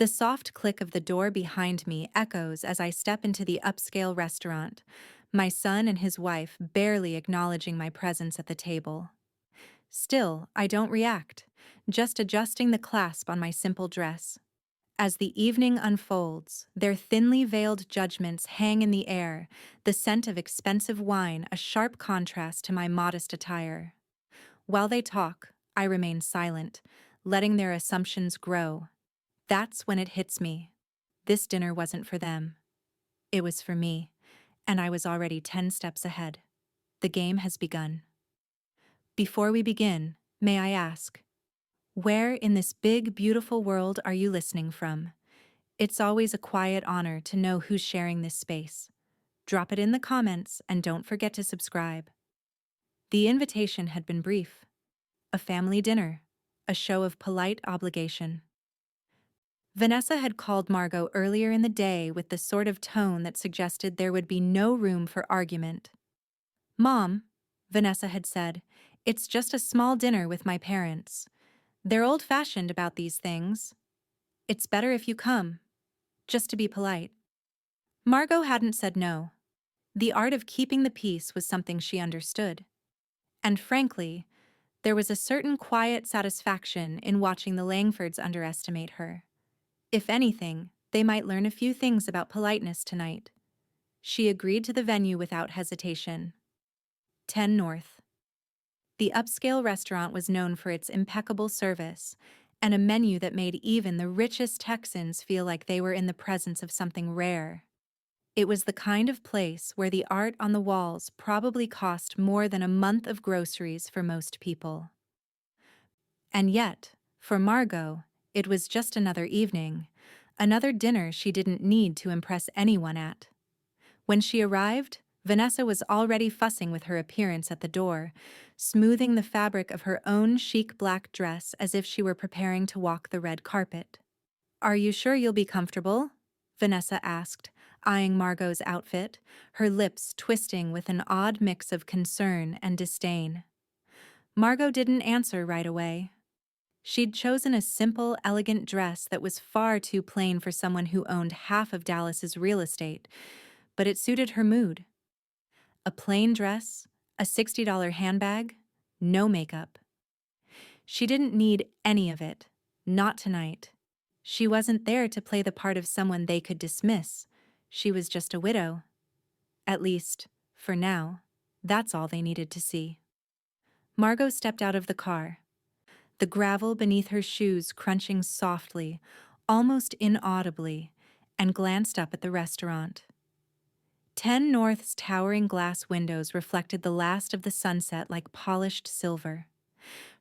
The soft click of the door behind me echoes as I step into the upscale restaurant, my son and his wife barely acknowledging my presence at the table. Still, I don't react, just adjusting the clasp on my simple dress. As the evening unfolds, their thinly veiled judgments hang in the air, the scent of expensive wine a sharp contrast to my modest attire. While they talk, I remain silent, letting their assumptions grow. That's when it hits me. This dinner wasn't for them. It was for me, and I was already 10 steps ahead. The game has begun. Before we begin, may I ask, where in this big, beautiful world are you listening from? It's always a quiet honor to know who's sharing this space. Drop it in the comments and don't forget to subscribe. The invitation had been brief. A family dinner, a show of polite obligation. Vanessa had called Margot earlier in the day with the sort of tone that suggested there would be no room for argument. "Mom," Vanessa had said, "it's just a small dinner with my parents. They're old-fashioned about these things. It's better if you come, just to be polite." Margot hadn't said no. The art of keeping the peace was something she understood. And frankly, there was a certain quiet satisfaction in watching the Langfords underestimate her. If anything, they might learn a few things about politeness tonight. She agreed to the venue without hesitation. 10 North. The upscale restaurant was known for its impeccable service and a menu that made even the richest Texans feel like they were in the presence of something rare. It was the kind of place where the art on the walls probably cost more than a month of groceries for most people. And yet, for Margot, it was just another evening, another dinner she didn't need to impress anyone at. When she arrived, Vanessa was already fussing with her appearance at the door, smoothing the fabric of her own chic black dress as if she were preparing to walk the red carpet. "Are you sure you'll be comfortable?" Vanessa asked, eyeing Margot's outfit, her lips twisting with an odd mix of concern and disdain. Margot didn't answer right away. She'd chosen a simple, elegant dress that was far too plain for someone who owned half of Dallas's real estate, but it suited her mood. A plain dress, a $60 handbag, no makeup. She didn't need any of it, not tonight. She wasn't there to play the part of someone they could dismiss. She was just a widow. At least, for now, that's all they needed to see. Margot stepped out of the car, the gravel beneath her shoes crunching softly, almost inaudibly, and glanced up at the restaurant. 10 North's towering glass windows reflected the last of the sunset like polished silver.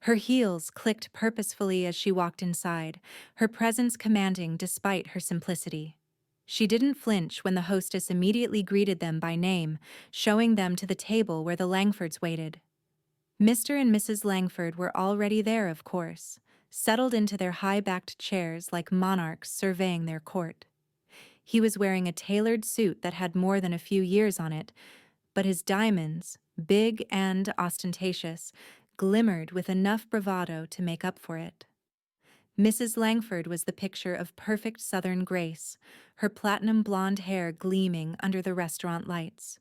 Her heels clicked purposefully as she walked inside, her presence commanding despite her simplicity. She didn't flinch when the hostess immediately greeted them by name, showing them to the table where the Langfords waited. Mr. and Mrs. Langford were already there, of course, settled into their high-backed chairs like monarchs surveying their court. He was wearing a tailored suit that had more than a few years on it, but his diamonds, big and ostentatious, glimmered with enough bravado to make up for it. Mrs. Langford was the picture of perfect Southern grace, her platinum blonde hair gleaming under the restaurant lights.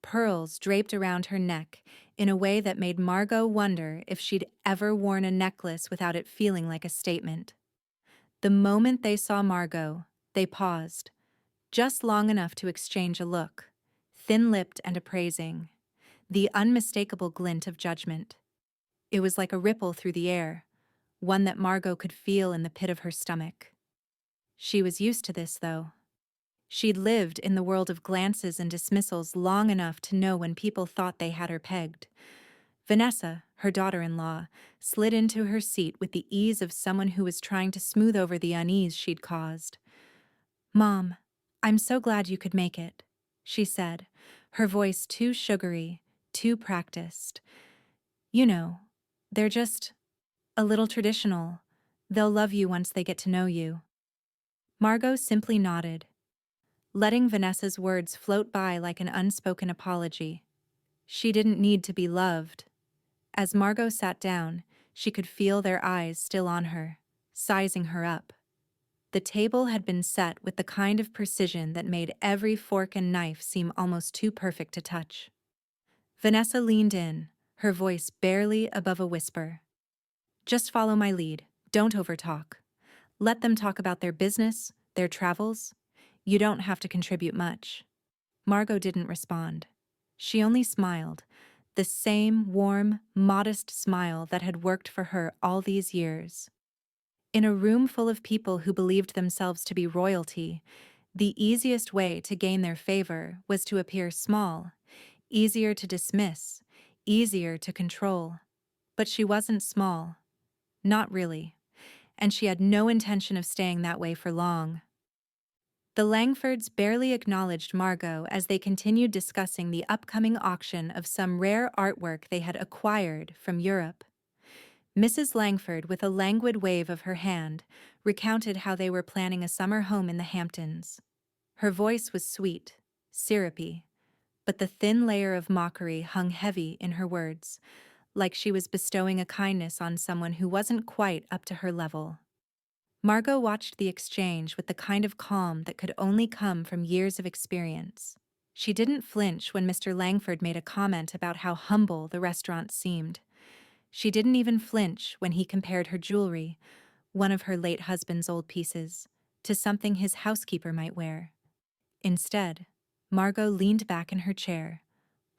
Pearls draped around her neck in a way that made Margot wonder if she'd ever worn a necklace without it feeling like a statement. The moment they saw Margot, they paused, just long enough to exchange a look, thin-lipped and appraising, the unmistakable glint of judgment. It was like a ripple through the air, one that Margot could feel in the pit of her stomach. She was used to this, though. She'd lived in the world of glances and dismissals long enough to know when people thought they had her pegged. Vanessa, her daughter-in-law, slid into her seat with the ease of someone who was trying to smooth over the unease she'd caused. "Mom, I'm so glad you could make it," she said, her voice too sugary, too practiced. "You know, they're just a little traditional. They'll love you once they get to know you." Margot simply nodded, letting Vanessa's words float by like an unspoken apology. She didn't need to be loved. As Margot sat down, she could feel their eyes still on her, sizing her up. The table had been set with the kind of precision that made every fork and knife seem almost too perfect to touch. Vanessa leaned in, her voice barely above a whisper. Just follow my lead, don't overtalk. Let them talk about their business, their travels. You don't have to contribute much. Margot didn't respond. She only smiled, the same warm, modest smile that had worked for her all these years. In a room full of people who believed themselves to be royalty, the easiest way to gain their favor was to appear small, easier to dismiss, easier to control. But she wasn't small. Not really. And she had no intention of staying that way for long. The Langfords barely acknowledged Margot as they continued discussing the upcoming auction of some rare artwork they had acquired from Europe. Mrs. Langford, with a languid wave of her hand, recounted how they were planning a summer home in the Hamptons. Her voice was sweet, syrupy, but the thin layer of mockery hung heavy in her words, like she was bestowing a kindness on someone who wasn't quite up to her level. Margot watched the exchange with the kind of calm that could only come from years of experience. She didn't flinch when Mr. Langford made a comment about how humble the restaurant seemed. She didn't even flinch when he compared her jewelry, one of her late husband's old pieces, to something his housekeeper might wear. Instead, Margot leaned back in her chair,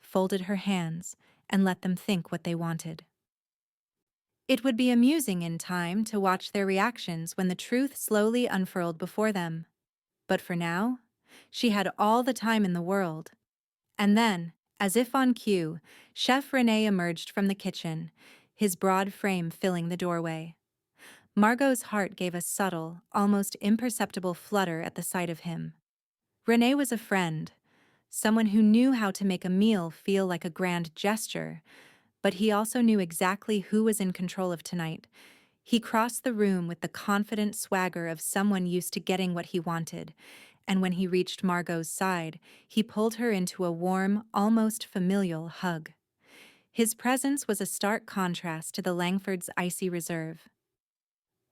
folded her hands, and let them think what they wanted. It would be amusing in time to watch their reactions when the truth slowly unfurled before them. But for now, she had all the time in the world. And then, as if on cue, Chef René emerged from the kitchen, his broad frame filling the doorway. Margot's heart gave a subtle, almost imperceptible flutter at the sight of him. René was a friend, someone who knew how to make a meal feel like a grand gesture, but he also knew exactly who was in control of tonight. He crossed the room with the confident swagger of someone used to getting what he wanted, and when he reached Margot's side, he pulled her into a warm, almost familial hug. His presence was a stark contrast to the Langfords' icy reserve.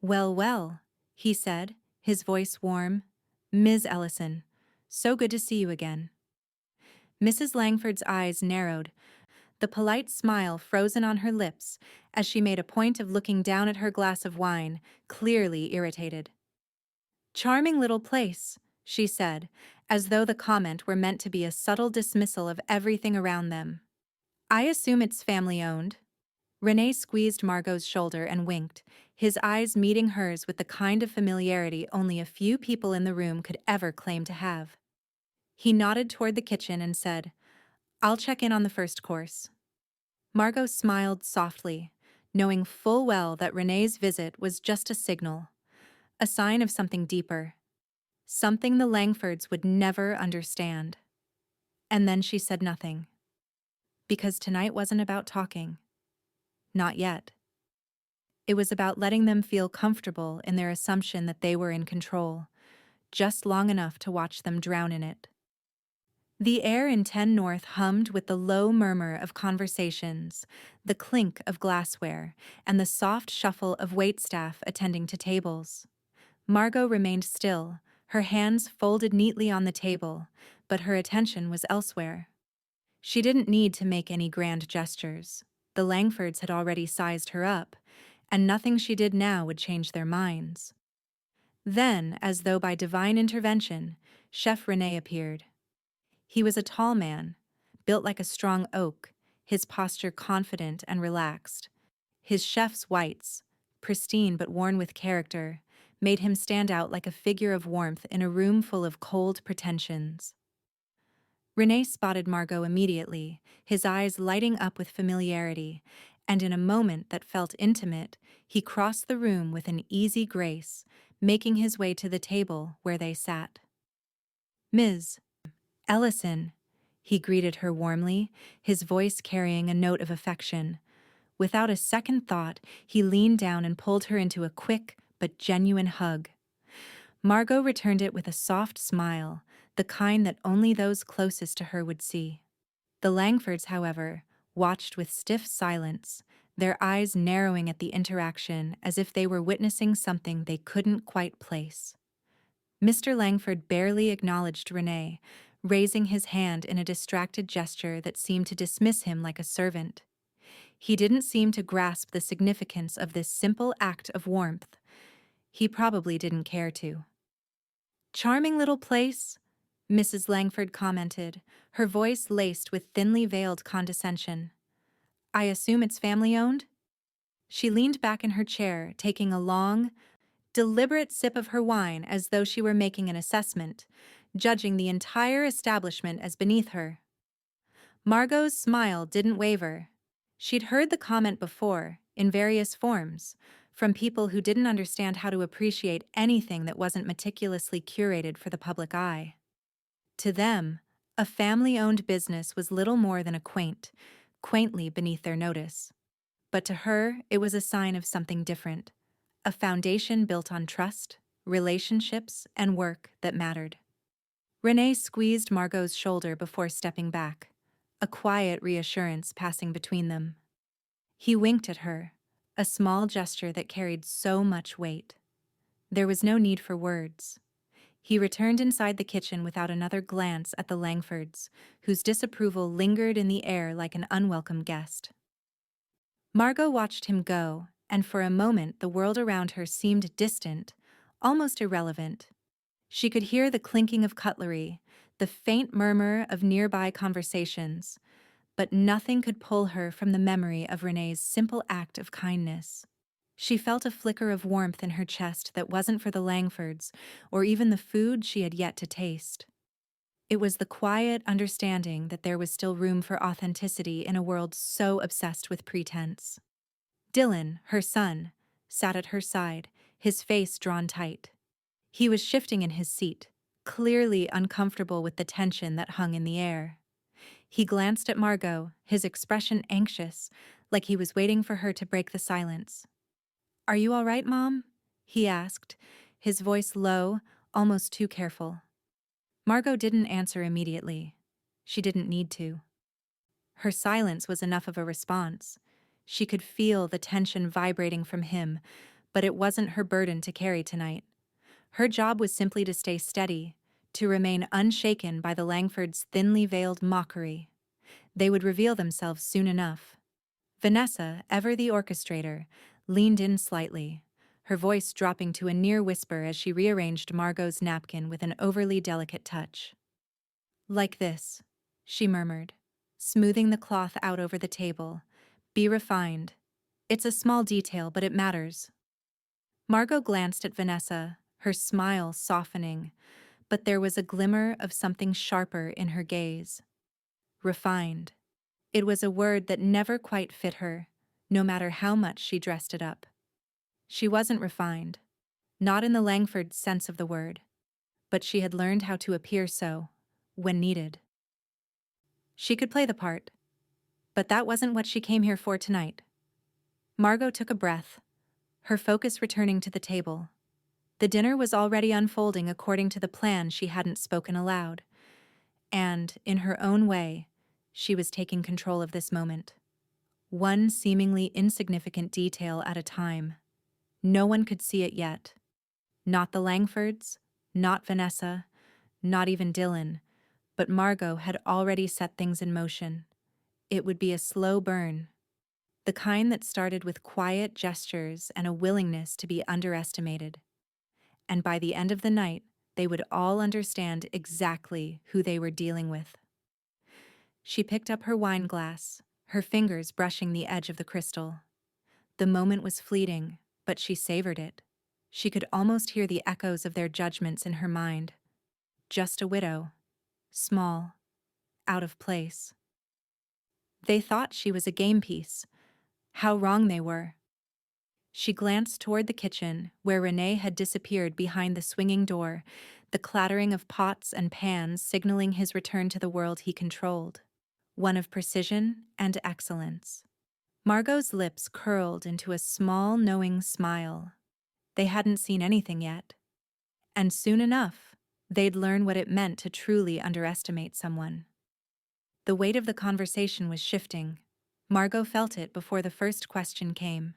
"Well, well," he said, his voice warm. "Ms. Ellison, so good to see you again." Mrs. Langford's eyes narrowed, the polite smile frozen on her lips as she made a point of looking down at her glass of wine, clearly irritated. "Charming little place," she said, as though the comment were meant to be a subtle dismissal of everything around them. "I assume it's family-owned." René squeezed Margot's shoulder and winked, his eyes meeting hers with the kind of familiarity only a few people in the room could ever claim to have. He nodded toward the kitchen and said, "I'll check in on the first course." Margot smiled softly, knowing full well that René's visit was just a signal, a sign of something deeper, something the Langfords would never understand. And then she said nothing. Because tonight wasn't about talking. Not yet. It was about letting them feel comfortable in their assumption that they were in control, just long enough to watch them drown in it. The air in 10 North hummed with the low murmur of conversations, the clink of glassware, and the soft shuffle of waitstaff attending to tables. Margot remained still, her hands folded neatly on the table, but her attention was elsewhere. She didn't need to make any grand gestures. The Langfords had already sized her up, and nothing she did now would change their minds. Then, as though by divine intervention, Chef René appeared. He was a tall man, built like a strong oak, his posture confident and relaxed. His chef's whites, pristine but worn with character, made him stand out like a figure of warmth in a room full of cold pretensions. René spotted Margot immediately, his eyes lighting up with familiarity, and in a moment that felt intimate, he crossed the room with an easy grace, making his way to the table where they sat. "Ms. Ellison," he greeted her warmly, his voice carrying a note of affection. Without a second thought, he leaned down and pulled her into a quick but genuine hug. Margot returned it with a soft smile, the kind that only those closest to her would see. The Langfords, however, watched with stiff silence, their eyes narrowing at the interaction as if they were witnessing something they couldn't quite place. Mr. Langford barely acknowledged Renee, raising his hand in a distracted gesture that seemed to dismiss him like a servant. He didn't seem to grasp the significance of this simple act of warmth. He probably didn't care to. "Charming little place," Mrs. Langford commented, her voice laced with thinly veiled condescension. "I assume it's family-owned?" She leaned back in her chair, taking a long, deliberate sip of her wine as though she were making an assessment, judging the entire establishment as beneath her. Margot's smile didn't waver. She'd heard the comment before, in various forms, from people who didn't understand how to appreciate anything that wasn't meticulously curated for the public eye. To them, a family-owned business was little more than quaintly beneath their notice. But to her, it was a sign of something different, a foundation built on trust, relationships, and work that mattered. Renee squeezed Margot's shoulder before stepping back, a quiet reassurance passing between them. He winked at her, a small gesture that carried so much weight. There was no need for words. He returned inside the kitchen without another glance at the Langfords, whose disapproval lingered in the air like an unwelcome guest. Margot watched him go, and for a moment the world around her seemed distant, almost irrelevant. She could hear the clinking of cutlery, the faint murmur of nearby conversations, but nothing could pull her from the memory of Renee's simple act of kindness. She felt a flicker of warmth in her chest that wasn't for the Langfords, or even the food she had yet to taste. It was the quiet understanding that there was still room for authenticity in a world so obsessed with pretense. Dylan, her son, sat at her side, his face drawn tight. He was shifting in his seat, clearly uncomfortable with the tension that hung in the air. He glanced at Margot, his expression anxious, like he was waiting for her to break the silence. "Are you all right, Mom?" he asked, his voice low, almost too careful. Margot didn't answer immediately. She didn't need to. Her silence was enough of a response. She could feel the tension vibrating from him, but it wasn't her burden to carry tonight. Her job was simply to stay steady, to remain unshaken by the Langfords' thinly veiled mockery. They would reveal themselves soon enough. Vanessa, ever the orchestrator, leaned in slightly, her voice dropping to a near whisper as she rearranged Margot's napkin with an overly delicate touch. "Like this," she murmured, smoothing the cloth out over the table. "Be refined. It's a small detail, but it matters." Margot glanced at Vanessa, her smile softening, but there was a glimmer of something sharper in her gaze. Refined. It was a word that never quite fit her, no matter how much she dressed it up. She wasn't refined, not in the Langford sense of the word, but she had learned how to appear so, when needed. She could play the part, but that wasn't what she came here for tonight. Margot took a breath, her focus returning to the table. The dinner was already unfolding according to the plan she hadn't spoken aloud, and, in her own way, she was taking control of this moment. One seemingly insignificant detail at a time. No one could see it yet. Not the Langfords, not Vanessa, not even Dylan, but Margot had already set things in motion. It would be a slow burn, the kind that started with quiet gestures and a willingness to be underestimated. And by the end of the night, they would all understand exactly who they were dealing with. She picked up her wine glass, her fingers brushing the edge of the crystal. The moment was fleeting, but she savored it. She could almost hear the echoes of their judgments in her mind. Just a widow. Small. Out of place. They thought she was a game piece. How wrong they were. She glanced toward the kitchen, where Renee had disappeared behind the swinging door, the clattering of pots and pans signaling his return to the world he controlled. One of precision and excellence. Margot's lips curled into a small, knowing smile. They hadn't seen anything yet. And soon enough, they'd learn what it meant to truly underestimate someone. The weight of the conversation was shifting. Margot felt it before the first question came.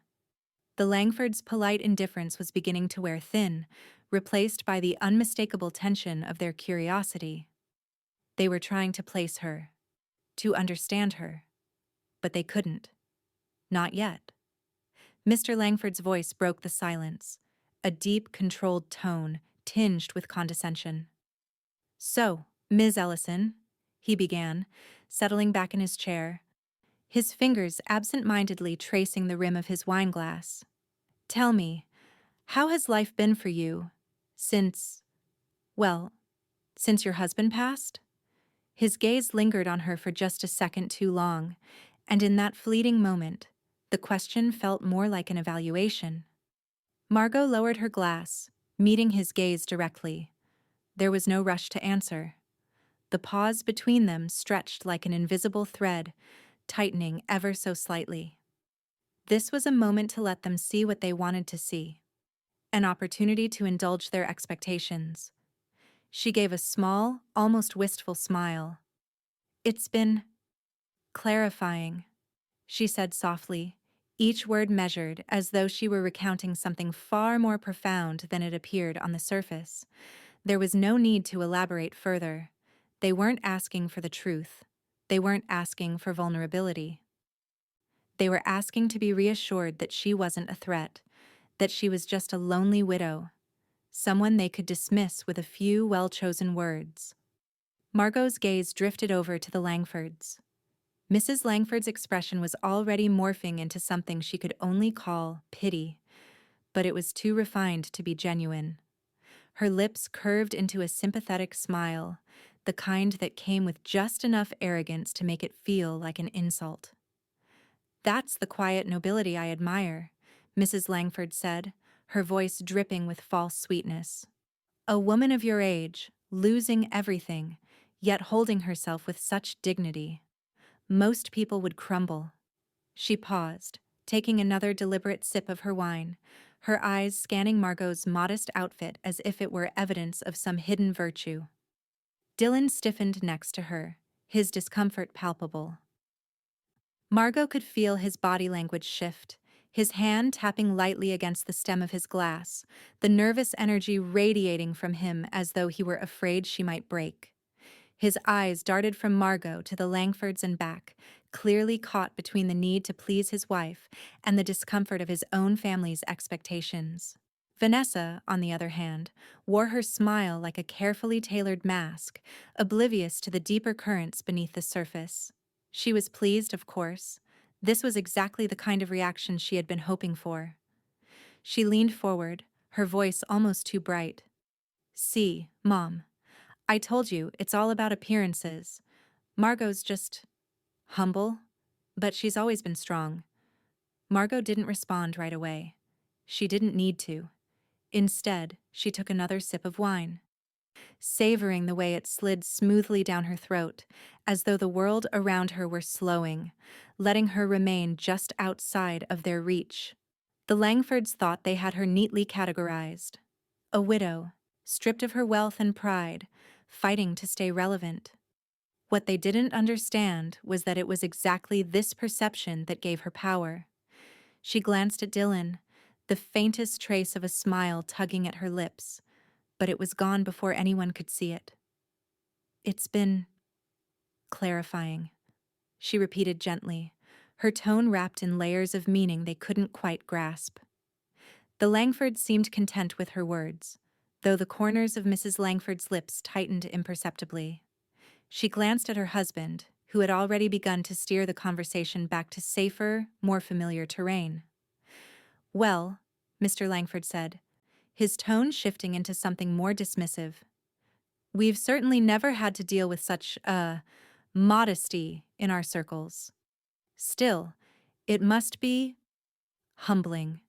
The Langfords' polite indifference was beginning to wear thin, replaced by the unmistakable tension of their curiosity. They were trying to place her, to understand her, but they couldn't. Not yet. Mr. Langford's voice broke the silence, a deep, controlled tone tinged with condescension. "So, Ms. Ellison," he began, settling back in his chair, his fingers absent-mindedly tracing the rim of his wineglass. "Tell me, how has life been for you since, well, since your husband passed?" His gaze lingered on her for just a second too long, and in that fleeting moment, the question felt more like an evaluation. Margot lowered her glass, meeting his gaze directly. There was no rush to answer. The pause between them stretched like an invisible thread, tightening ever so slightly. This was a moment to let them see what they wanted to see. An opportunity to indulge their expectations. She gave a small, almost wistful smile. "It's been clarifying," she said softly, each word measured as though she were recounting something far more profound than it appeared on the surface. There was no need to elaborate further. They weren't asking for the truth. They weren't asking for vulnerability. They were asking to be reassured that she wasn't a threat, that she was just a lonely widow, someone they could dismiss with a few well-chosen words. Margot's gaze drifted over to the Langfords. Mrs. Langford's expression was already morphing into something she could only call pity, but it was too refined to be genuine. Her lips curved into a sympathetic smile, the kind that came with just enough arrogance to make it feel like an insult. "That's the quiet nobility I admire," Mrs. Langford said, her voice dripping with false sweetness. "A woman of your age, losing everything, yet holding herself with such dignity. Most people would crumble." She paused, taking another deliberate sip of her wine, her eyes scanning Margot's modest outfit as if it were evidence of some hidden virtue. Dylan stiffened next to her, his discomfort palpable. Margot could feel his body language shift, his hand tapping lightly against the stem of his glass, the nervous energy radiating from him as though he were afraid she might break. His eyes darted from Margot to the Langfords and back, clearly caught between the need to please his wife and the discomfort of his own family's expectations. Vanessa, on the other hand, wore her smile like a carefully tailored mask, oblivious to the deeper currents beneath the surface. She was pleased, of course. This was exactly the kind of reaction she had been hoping for. She leaned forward, her voice almost too bright. "See, Mom, I told you, it's all about appearances. Margot's just humble, but she's always been strong." Margot didn't respond right away. She didn't need to. Instead, she took another sip of wine, savoring the way it slid smoothly down her throat, as though the world around her were slowing, letting her remain just outside of their reach. The Langfords thought they had her neatly categorized. A widow, stripped of her wealth and pride, fighting to stay relevant. What they didn't understand was that it was exactly this perception that gave her power. She glanced at Dylan, the faintest trace of a smile tugging at her lips, but it was gone before anyone could see it. "It's been clarifying," she repeated gently, her tone wrapped in layers of meaning they couldn't quite grasp. The Langfords seemed content with her words, though the corners of Mrs. Langford's lips tightened imperceptibly. She glanced at her husband, who had already begun to steer the conversation back to safer, more familiar terrain. "Well," Mr. Langford said, his tone shifting into something more dismissive, "we've certainly never had to deal with such, modesty in our circles. Still, it must be humbling."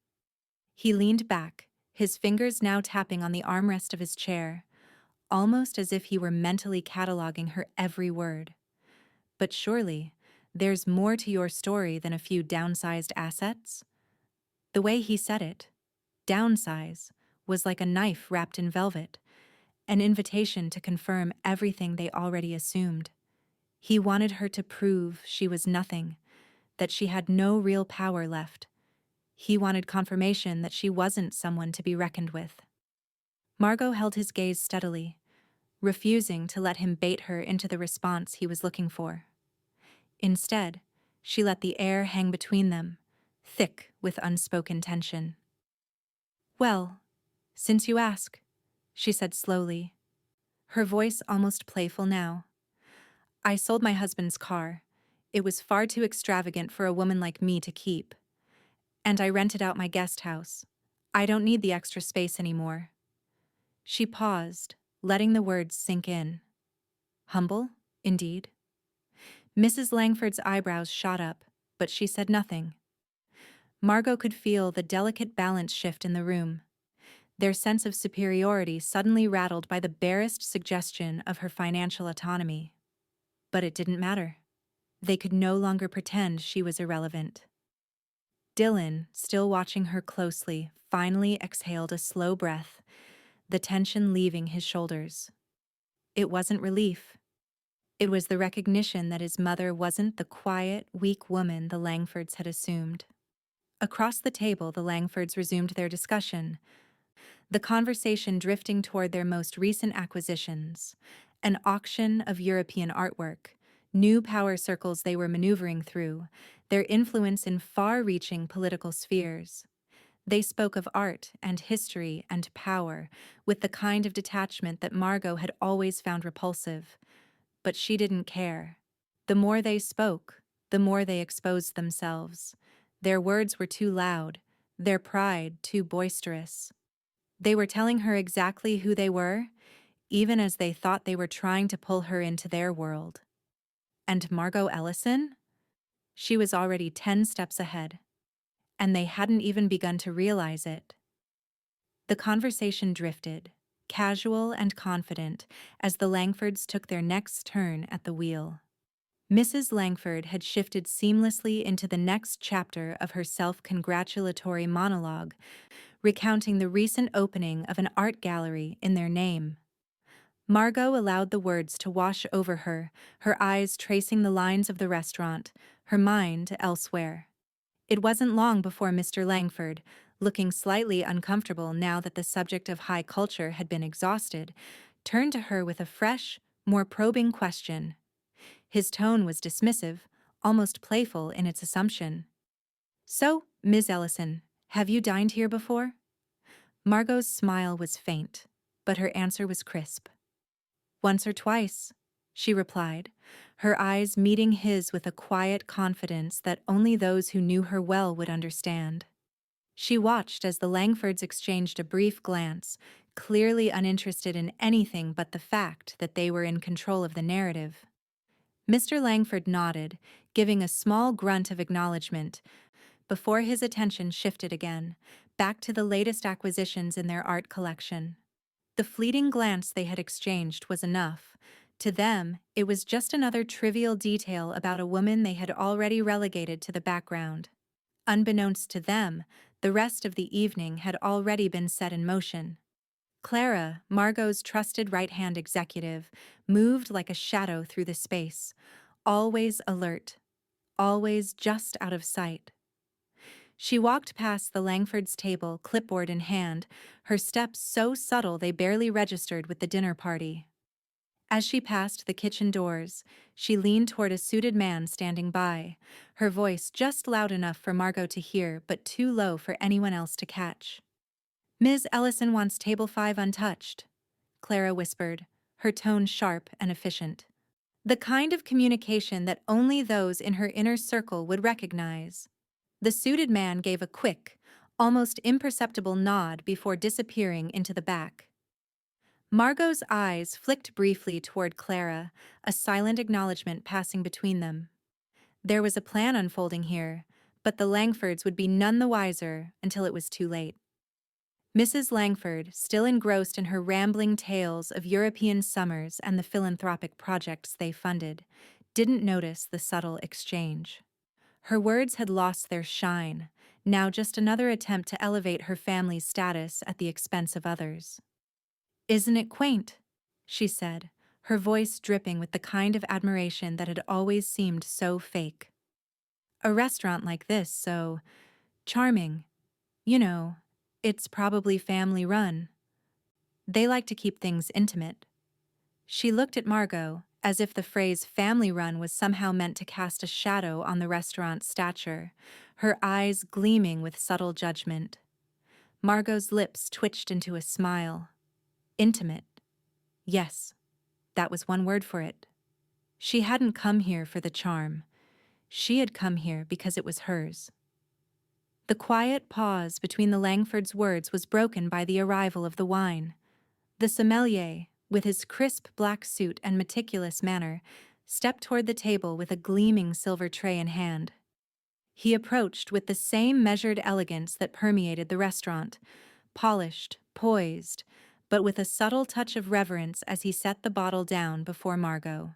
He leaned back, his fingers now tapping on the armrest of his chair, almost as if he were mentally cataloging her every word. "But surely, there's more to your story than a few downsized assets?" The way he said it, downsize, was like a knife wrapped in velvet, an invitation to confirm everything they already assumed. He wanted her to prove she was nothing, that she had no real power left. He wanted confirmation that she wasn't someone to be reckoned with. Margot held his gaze steadily, refusing to let him bait her into the response he was looking for. Instead, she let the air hang between them, thick with unspoken tension. "Well, since you ask," she said slowly, her voice almost playful now. "I sold my husband's car. It was far too extravagant for a woman like me to keep. And I rented out my guest house. I don't need the extra space anymore." She paused, letting the words sink in. Humble, indeed. Mrs. Langford's eyebrows shot up, but she said nothing. Margot could feel the delicate balance shift in the room, their sense of superiority suddenly rattled by the barest suggestion of her financial autonomy. But it didn't matter. They could no longer pretend she was irrelevant. Dylan, still watching her closely, finally exhaled a slow breath, the tension leaving his shoulders. It wasn't relief. It was the recognition that his mother wasn't the quiet, weak woman the Langfords had assumed. Across the table, the Langfords resumed their discussion, the conversation drifting toward their most recent acquisitions, an auction of European artwork, new power circles they were maneuvering through, their influence in far-reaching political spheres. They spoke of art and history and power with the kind of detachment that Margot had always found repulsive. But she didn't care. The more they spoke, the more they exposed themselves. Their words were too loud, their pride too boisterous. They were telling her exactly who they were, even as they thought they were trying to pull her into their world. And Margot Ellison? She was already 10 steps ahead. And they hadn't even begun to realize it. The conversation drifted, casual and confident, as the Langfords took their next turn at the wheel. Mrs. Langford had shifted seamlessly into the next chapter of her self-congratulatory monologue, recounting the recent opening of an art gallery in their name. Margot allowed the words to wash over her, her eyes tracing the lines of the restaurant, her mind elsewhere. It wasn't long before Mr. Langford, looking slightly uncomfortable now that the subject of high culture had been exhausted, turned to her with a fresh, more probing question. His tone was dismissive, almost playful in its assumption. "So, Ms. Ellison, have you dined here before?" Margot's smile was faint, but her answer was crisp. "Once or twice," she replied, her eyes meeting his with a quiet confidence that only those who knew her well would understand. She watched as the Langfords exchanged a brief glance, clearly uninterested in anything but the fact that they were in control of the narrative. Mr. Langford nodded, giving a small grunt of acknowledgement, before his attention shifted again, back to the latest acquisitions in their art collection. The fleeting glance they had exchanged was enough. To them, it was just another trivial detail about a woman they had already relegated to the background. Unbeknownst to them, the rest of the evening had already been set in motion. Clara, Margot's trusted right-hand executive, moved like a shadow through the space, always alert, always just out of sight. She walked past the Langfords' table, clipboard in hand, her steps so subtle they barely registered with the dinner party. As she passed the kitchen doors, she leaned toward a suited man standing by, her voice just loud enough for Margot to hear but too low for anyone else to catch. "Ms. Ellison wants table 5 untouched," Clara whispered, her tone sharp and efficient. The kind of communication that only those in her inner circle would recognize. The suited man gave a quick, almost imperceptible nod before disappearing into the back. Margot's eyes flicked briefly toward Clara, a silent acknowledgement passing between them. There was a plan unfolding here, but the Langfords would be none the wiser until it was too late. Mrs. Langford, still engrossed in her rambling tales of European summers and the philanthropic projects they funded, didn't notice the subtle exchange. Her words had lost their shine, now just another attempt to elevate her family's status at the expense of others. "Isn't it quaint?" she said, her voice dripping with the kind of admiration that had always seemed so fake. "A restaurant like this, so charming. You know, it's probably family-run." They like to keep things intimate. She looked at Margot, as if the phrase family run was somehow meant to cast a shadow on the restaurant's stature, her eyes gleaming with subtle judgment. Margot's lips twitched into a smile. Intimate. Yes, that was one word for it. She hadn't come here for the charm. She had come here because it was hers. The quiet pause between the Langfords' words was broken by the arrival of the wine. The sommelier, with his crisp black suit and meticulous manner, stepped toward the table with a gleaming silver tray in hand. He approached with the same measured elegance that permeated the restaurant, polished, poised, but with a subtle touch of reverence as he set the bottle down before Margot.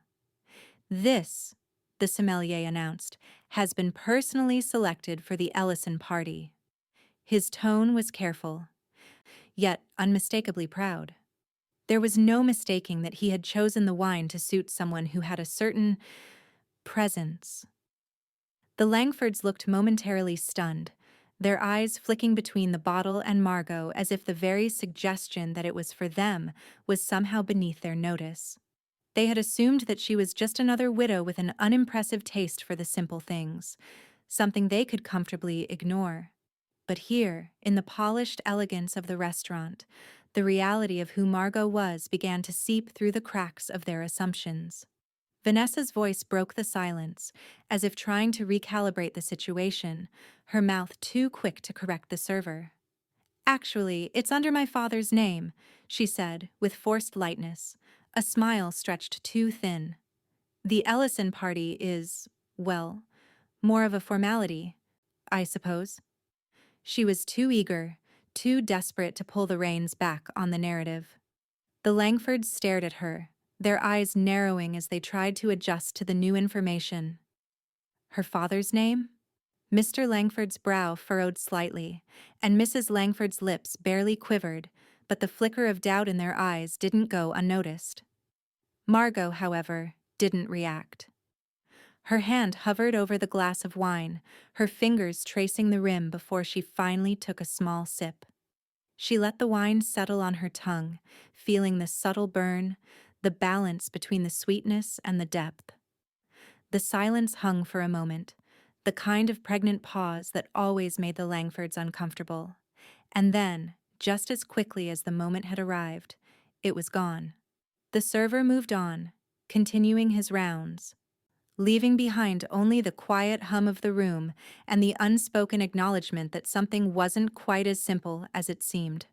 "This," the sommelier announced, "has been personally selected for the Ellison party." His tone was careful, yet unmistakably proud. There was no mistaking that he had chosen the wine to suit someone who had a certain presence. The Langfords looked momentarily stunned, their eyes flicking between the bottle and Margot as if the very suggestion that it was for them was somehow beneath their notice. They had assumed that she was just another widow with an unimpressive taste for the simple things, something they could comfortably ignore. But here, in the polished elegance of the restaurant, the reality of who Margot was began to seep through the cracks of their assumptions. Vanessa's voice broke the silence, as if trying to recalibrate the situation, her mouth too quick to correct the server. "Actually, it's under my father's name," she said, with forced lightness, a smile stretched too thin. "The Ellison party is, well, more of a formality, I suppose." She was too eager, too desperate to pull the reins back on the narrative. The Langfords stared at her, their eyes narrowing as they tried to adjust to the new information. Her father's name? Mr. Langford's brow furrowed slightly, and Mrs. Langford's lips barely quivered, but the flicker of doubt in their eyes didn't go unnoticed. Margot, however, didn't react. Her hand hovered over the glass of wine, her fingers tracing the rim before she finally took a small sip. She let the wine settle on her tongue, feeling the subtle burn, the balance between the sweetness and the depth. The silence hung for a moment, the kind of pregnant pause that always made the Langfords uncomfortable. And then, just as quickly as the moment had arrived, it was gone. The server moved on, continuing his rounds, leaving behind only the quiet hum of the room and the unspoken acknowledgement that something wasn't quite as simple as it seemed.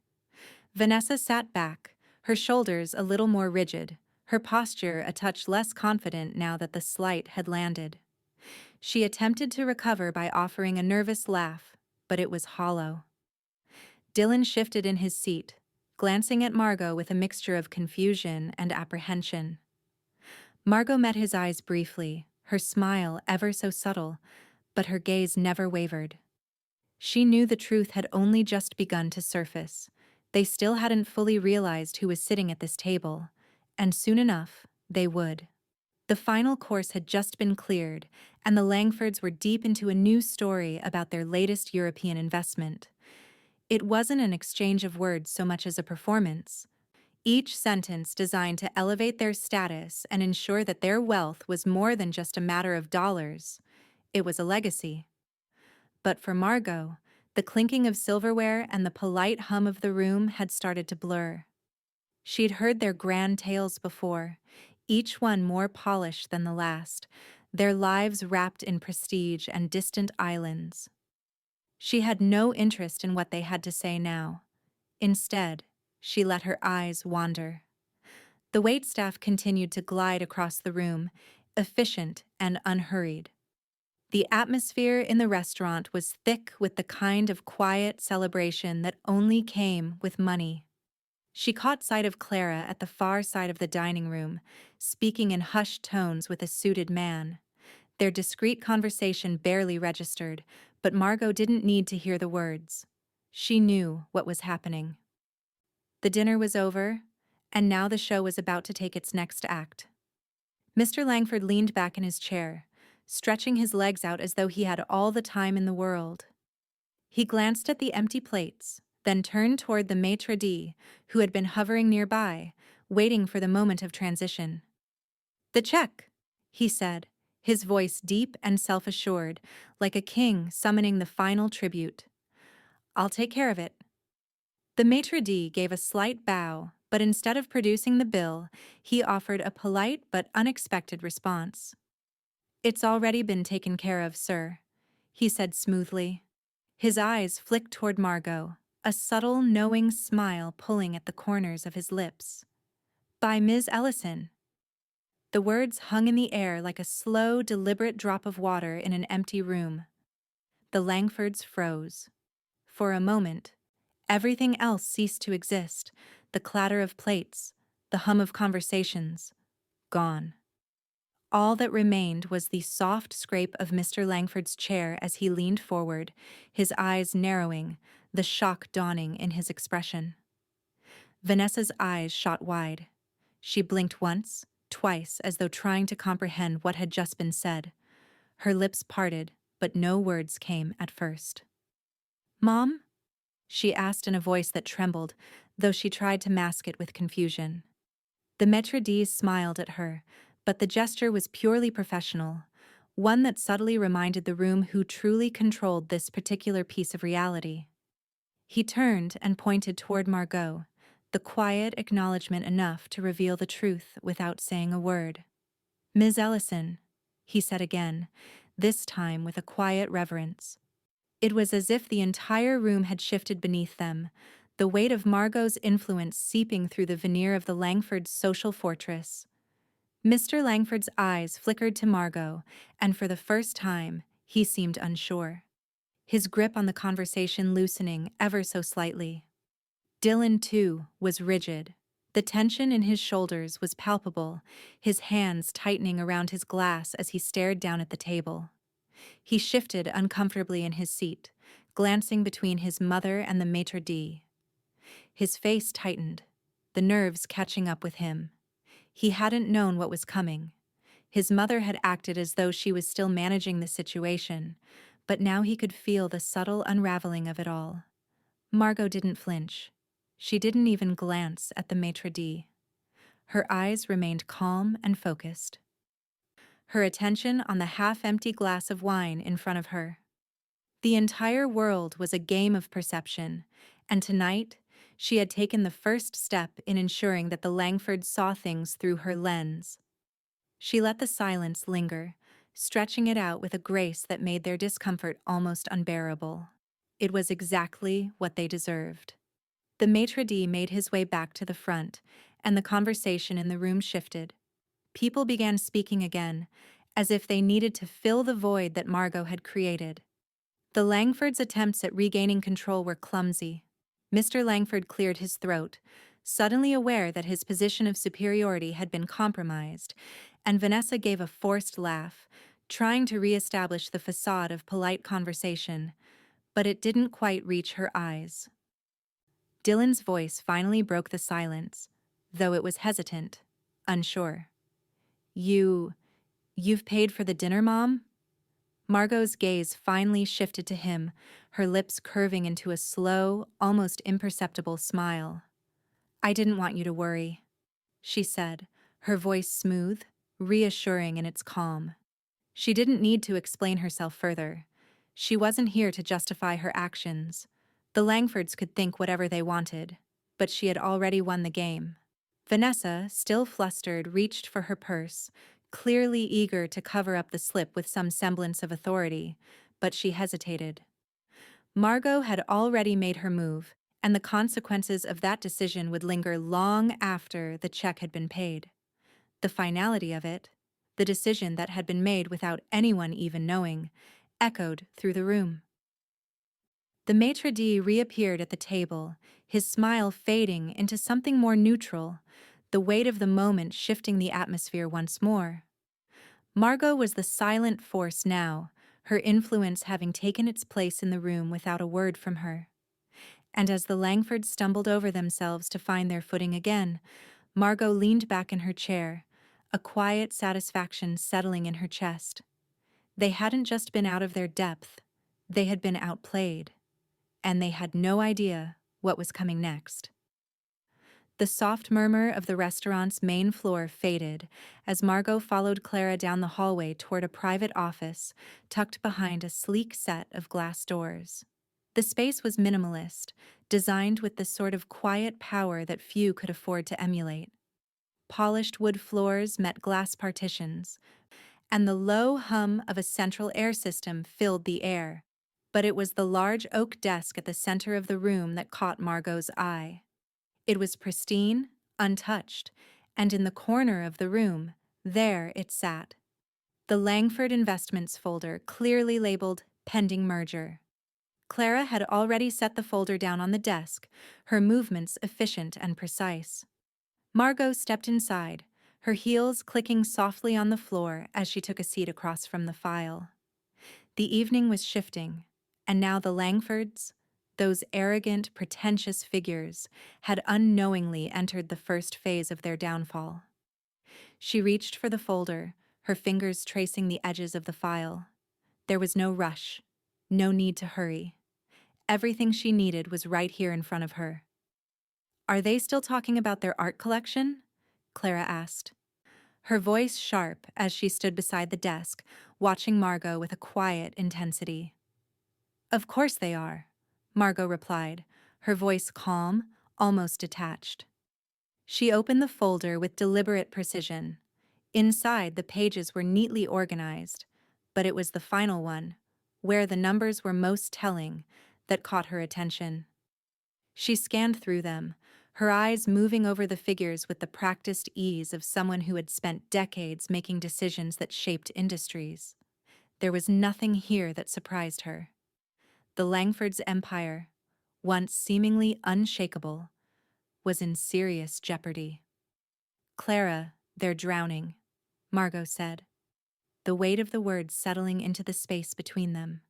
Vanessa sat back, her shoulders a little more rigid, her posture a touch less confident now that the slight had landed. She attempted to recover by offering a nervous laugh, but it was hollow. Dylan shifted in his seat, glancing at Margot with a mixture of confusion and apprehension. Margot met his eyes briefly, her smile ever so subtle, but her gaze never wavered. She knew the truth had only just begun to surface. They still hadn't fully realized who was sitting at this table, and soon enough, they would. The final course had just been cleared, and the Langfords were deep into a new story about their latest European investment. It wasn't an exchange of words so much as a performance, each sentence designed to elevate their status and ensure that their wealth was more than just a matter of dollars. It was a legacy. But for Margot, the clinking of silverware and the polite hum of the room had started to blur. She'd heard their grand tales before, each one more polished than the last, their lives wrapped in prestige and distant islands. She had no interest in what they had to say now. Instead, she let her eyes wander. The waitstaff continued to glide across the room, efficient and unhurried. The atmosphere in the restaurant was thick with the kind of quiet celebration that only came with money. She caught sight of Clara at the far side of the dining room, speaking in hushed tones with a suited man. Their discreet conversation barely registered, but Margot didn't need to hear the words. She knew what was happening. The dinner was over, and now the show was about to take its next act. Mr. Langford leaned back in his chair, stretching his legs out as though he had all the time in the world. He glanced at the empty plates, then turned toward the maitre d', who had been hovering nearby, waiting for the moment of transition. "The check," he said, his voice deep and self-assured, like a king summoning the final tribute. "I'll take care of it." The maitre d' gave a slight bow, but instead of producing the bill, he offered a polite but unexpected response. "It's already been taken care of, sir," he said smoothly. His eyes flicked toward Margot, a subtle, knowing smile pulling at the corners of his lips. "By Ms. Ellison." The words hung in the air like a slow, deliberate drop of water in an empty room. The Langfords froze. For a moment, everything else ceased to exist, the clatter of plates, the hum of conversations, gone. All that remained was the soft scrape of Mr. Langford's chair as he leaned forward, his eyes narrowing, the shock dawning in his expression. Vanessa's eyes shot wide. She blinked once, twice, as though trying to comprehend what had just been said. Her lips parted, but no words came at first. "Mom?" she asked in a voice that trembled, though she tried to mask it with confusion. The maitre d' smiled at her, but the gesture was purely professional, one that subtly reminded the room who truly controlled this particular piece of reality. He turned and pointed toward Margot, the quiet acknowledgement enough to reveal the truth without saying a word. "Ms. Ellison," he said again, this time with a quiet reverence. It was as if the entire room had shifted beneath them, the weight of Margot's influence seeping through the veneer of the Langfords' social fortress. Mr. Langford's eyes flickered to Margot, and for the first time, he seemed unsure. His grip on the conversation loosening ever so slightly. Dylan, too, was rigid. The tension in his shoulders was palpable, his hands tightening around his glass as he stared down at the table. He shifted uncomfortably in his seat, glancing between his mother and the maitre d'. His face tightened, the nerves catching up with him. He hadn't known what was coming. His mother had acted as though she was still managing the situation, but now he could feel the subtle unraveling of it all. Margot didn't flinch. She didn't even glance at the maitre d'. Her eyes remained calm and focused, her attention on the half-empty glass of wine in front of her. The entire world was a game of perception, and tonight, she had taken the first step in ensuring that the Langfords saw things through her lens. She let the silence linger, stretching it out with a grace that made their discomfort almost unbearable. It was exactly what they deserved. The maitre d' made his way back to the front, and the conversation in the room shifted. People began speaking again, as if they needed to fill the void that Margot had created. The Langfords' attempts at regaining control were clumsy. Mr. Langford cleared his throat, suddenly aware that his position of superiority had been compromised, and Vanessa gave a forced laugh, trying to re-establish the facade of polite conversation, but it didn't quite reach her eyes. Dylan's voice finally broke the silence, though it was hesitant, unsure. You've paid for the dinner, Mom?" Margot's gaze finally shifted to him, her lips curving into a slow, almost imperceptible smile. "I didn't want you to worry," she said, her voice smooth, reassuring in its calm. She didn't need to explain herself further. She wasn't here to justify her actions. The Langfords could think whatever they wanted, but she had already won the game. Vanessa, still flustered, reached for her purse, clearly eager to cover up the slip with some semblance of authority, but she hesitated. Margot had already made her move, and the consequences of that decision would linger long after the check had been paid. The finality of it, the decision that had been made without anyone even knowing, echoed through the room. The maitre d' reappeared at the table, his smile fading into something more neutral, the weight of the moment shifting the atmosphere once more. Margot was the silent force now, her influence having taken its place in the room without a word from her. And as the Langfords stumbled over themselves to find their footing again, Margot leaned back in her chair, a quiet satisfaction settling in her chest. They hadn't just been out of their depth, they had been outplayed, and they had no idea what was coming next. The soft murmur of the restaurant's main floor faded as Margot followed Clara down the hallway toward a private office tucked behind a sleek set of glass doors. The space was minimalist, designed with the sort of quiet power that few could afford to emulate. Polished wood floors met glass partitions, and the low hum of a central air system filled the air. But it was the large oak desk at the center of the room that caught Margot's eye. It was pristine, untouched, and in the corner of the room, there it sat. The Langford Investments folder clearly labeled Pending Merger. Clara had already set the folder down on the desk, her movements efficient and precise. Margot stepped inside, her heels clicking softly on the floor as she took a seat across from the file. The evening was shifting, and now the Langfords, those arrogant, pretentious figures, had unknowingly entered the first phase of their downfall. She reached for the folder, her fingers tracing the edges of the file. There was no rush, no need to hurry. Everything she needed was right here in front of her. "Are they still talking about their art collection?" Clara asked. Her voice sharp as she stood beside the desk, watching Margot with a quiet intensity. "Of course they are," Margot replied, her voice calm, almost detached. She opened the folder with deliberate precision. Inside, the pages were neatly organized, but it was the final one, where the numbers were most telling, that caught her attention. She scanned through them, her eyes moving over the figures with the practiced ease of someone who had spent decades making decisions that shaped industries. There was nothing here that surprised her. The Langfords' empire, once seemingly unshakable, was in serious jeopardy. "Clara, they're drowning," Margot said, the weight of the words settling into the space between them.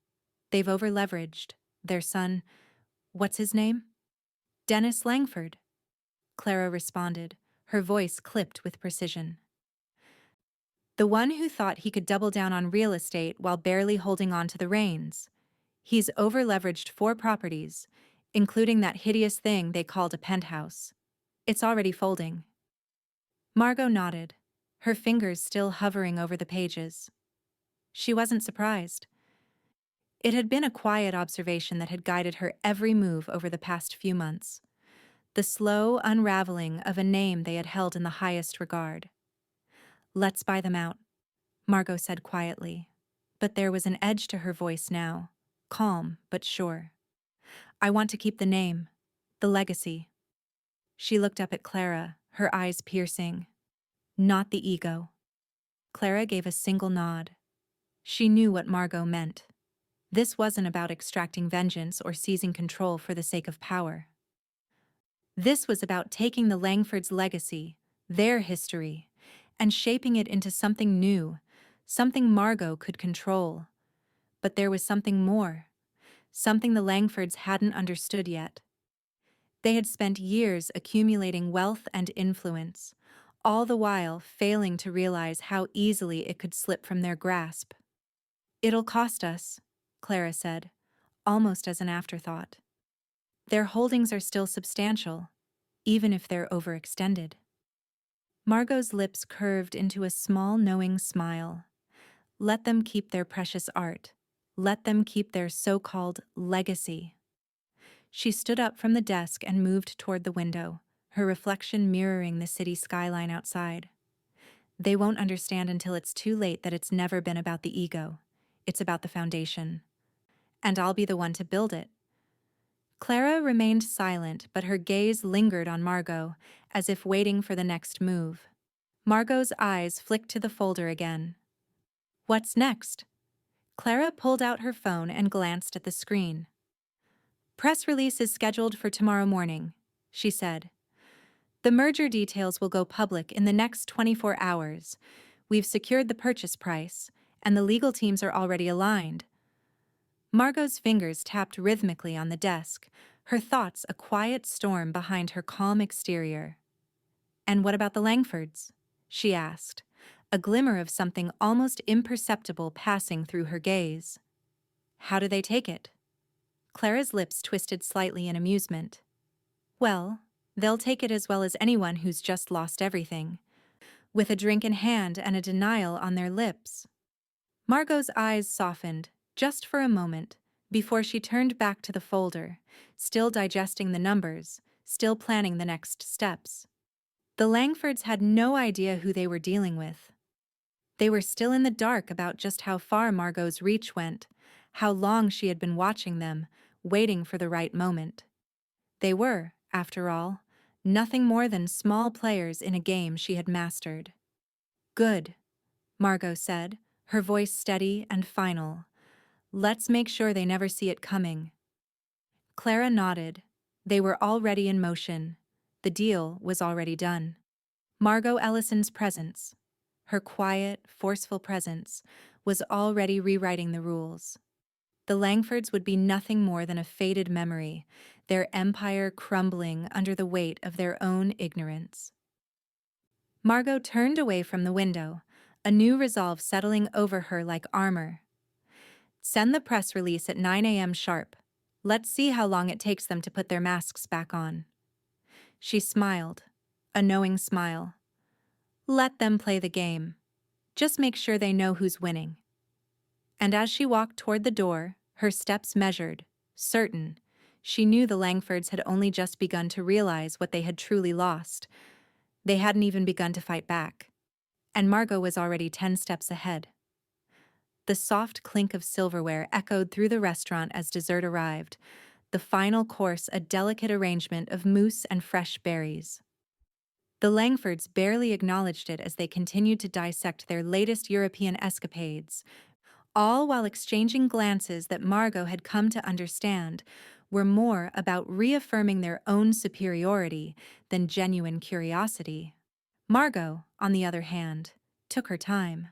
"They've over-leveraged. Their son, what's his name?" "Dennis Langford," Clara responded, her voice clipped with precision. "The one who thought he could double down on real estate while barely holding on to the reins. He's over-leveraged 4 properties, including that hideous thing they called a penthouse. It's already folding." Margot nodded, her fingers still hovering over the pages. She wasn't surprised. It had been a quiet observation that had guided her every move over the past few months. The slow unraveling of a name they had held in the highest regard. "Let's buy them out," Margot said quietly. But there was an edge to her voice now, calm but sure. "I want to keep the name, the legacy." She looked up at Clara, her eyes piercing. "Not the ego." Clara gave a single nod. She knew what Margot meant. This wasn't about extracting vengeance or seizing control for the sake of power. This was about taking the Langfords' legacy, their history, and shaping it into something new, something Margot could control. But there was something more, something the Langfords hadn't understood yet. They had spent years accumulating wealth and influence, all the while failing to realize how easily it could slip from their grasp. "It'll cost us," Clara said, almost as an afterthought. "Their holdings are still substantial, even if they're overextended." Margot's lips curved into a small, knowing smile. Let them keep their precious art. Let them keep their so-called legacy. She stood up from the desk and moved toward the window, her reflection mirroring the city skyline outside. They won't understand until it's too late that it's never been about the ego. It's about the foundation. And I'll be the one to build it. Clara remained silent, but her gaze lingered on Margot, as if waiting for the next move. Margot's eyes flicked to the folder again. "What's next?" Clara pulled out her phone and glanced at the screen. "Press release is scheduled for tomorrow morning," she said. "The merger details will go public in the next 24 hours. We've secured the purchase price, and the legal teams are already aligned." Margot's fingers tapped rhythmically on the desk, her thoughts a quiet storm behind her calm exterior. "And what about the Langfords?" she asked, a glimmer of something almost imperceptible passing through her gaze. "How do they take it?" Clara's lips twisted slightly in amusement. Well, they'll take it as well as anyone who's just lost everything, with a drink in hand and a denial on their lips. Margot's eyes softened, just for a moment, before she turned back to the folder, still digesting the numbers, still planning the next steps. The Langfords had no idea who they were dealing with. They were still in the dark about just how far Margot's reach went, how long she had been watching them, waiting for the right moment. They were, after all, nothing more than small players in a game she had mastered. "Good," Margot said, her voice steady and final. "Let's make sure they never see it coming." Clara nodded. They were already in motion. The deal was already done. Margot Ellison's presence, her quiet, forceful presence, was already rewriting the rules. The Langfords would be nothing more than a faded memory, their empire crumbling under the weight of their own ignorance. Margot turned away from the window, a new resolve settling over her like armor. "Send the press release at 9 a.m. sharp. Let's see how long it takes them to put their masks back on." She smiled, a knowing smile. "Let them play the game. Just make sure they know who's winning." And as she walked toward the door, her steps measured, certain, she knew the Langfords had only just begun to realize what they had truly lost. They hadn't even begun to fight back. And Margot was already 10 steps ahead. The soft clink of silverware echoed through the restaurant as dessert arrived, the final course a delicate arrangement of mousse and fresh berries. The Langfords barely acknowledged it as they continued to dissect their latest European escapades, all while exchanging glances that Margot had come to understand were more about reaffirming their own superiority than genuine curiosity. Margot, on the other hand, took her time.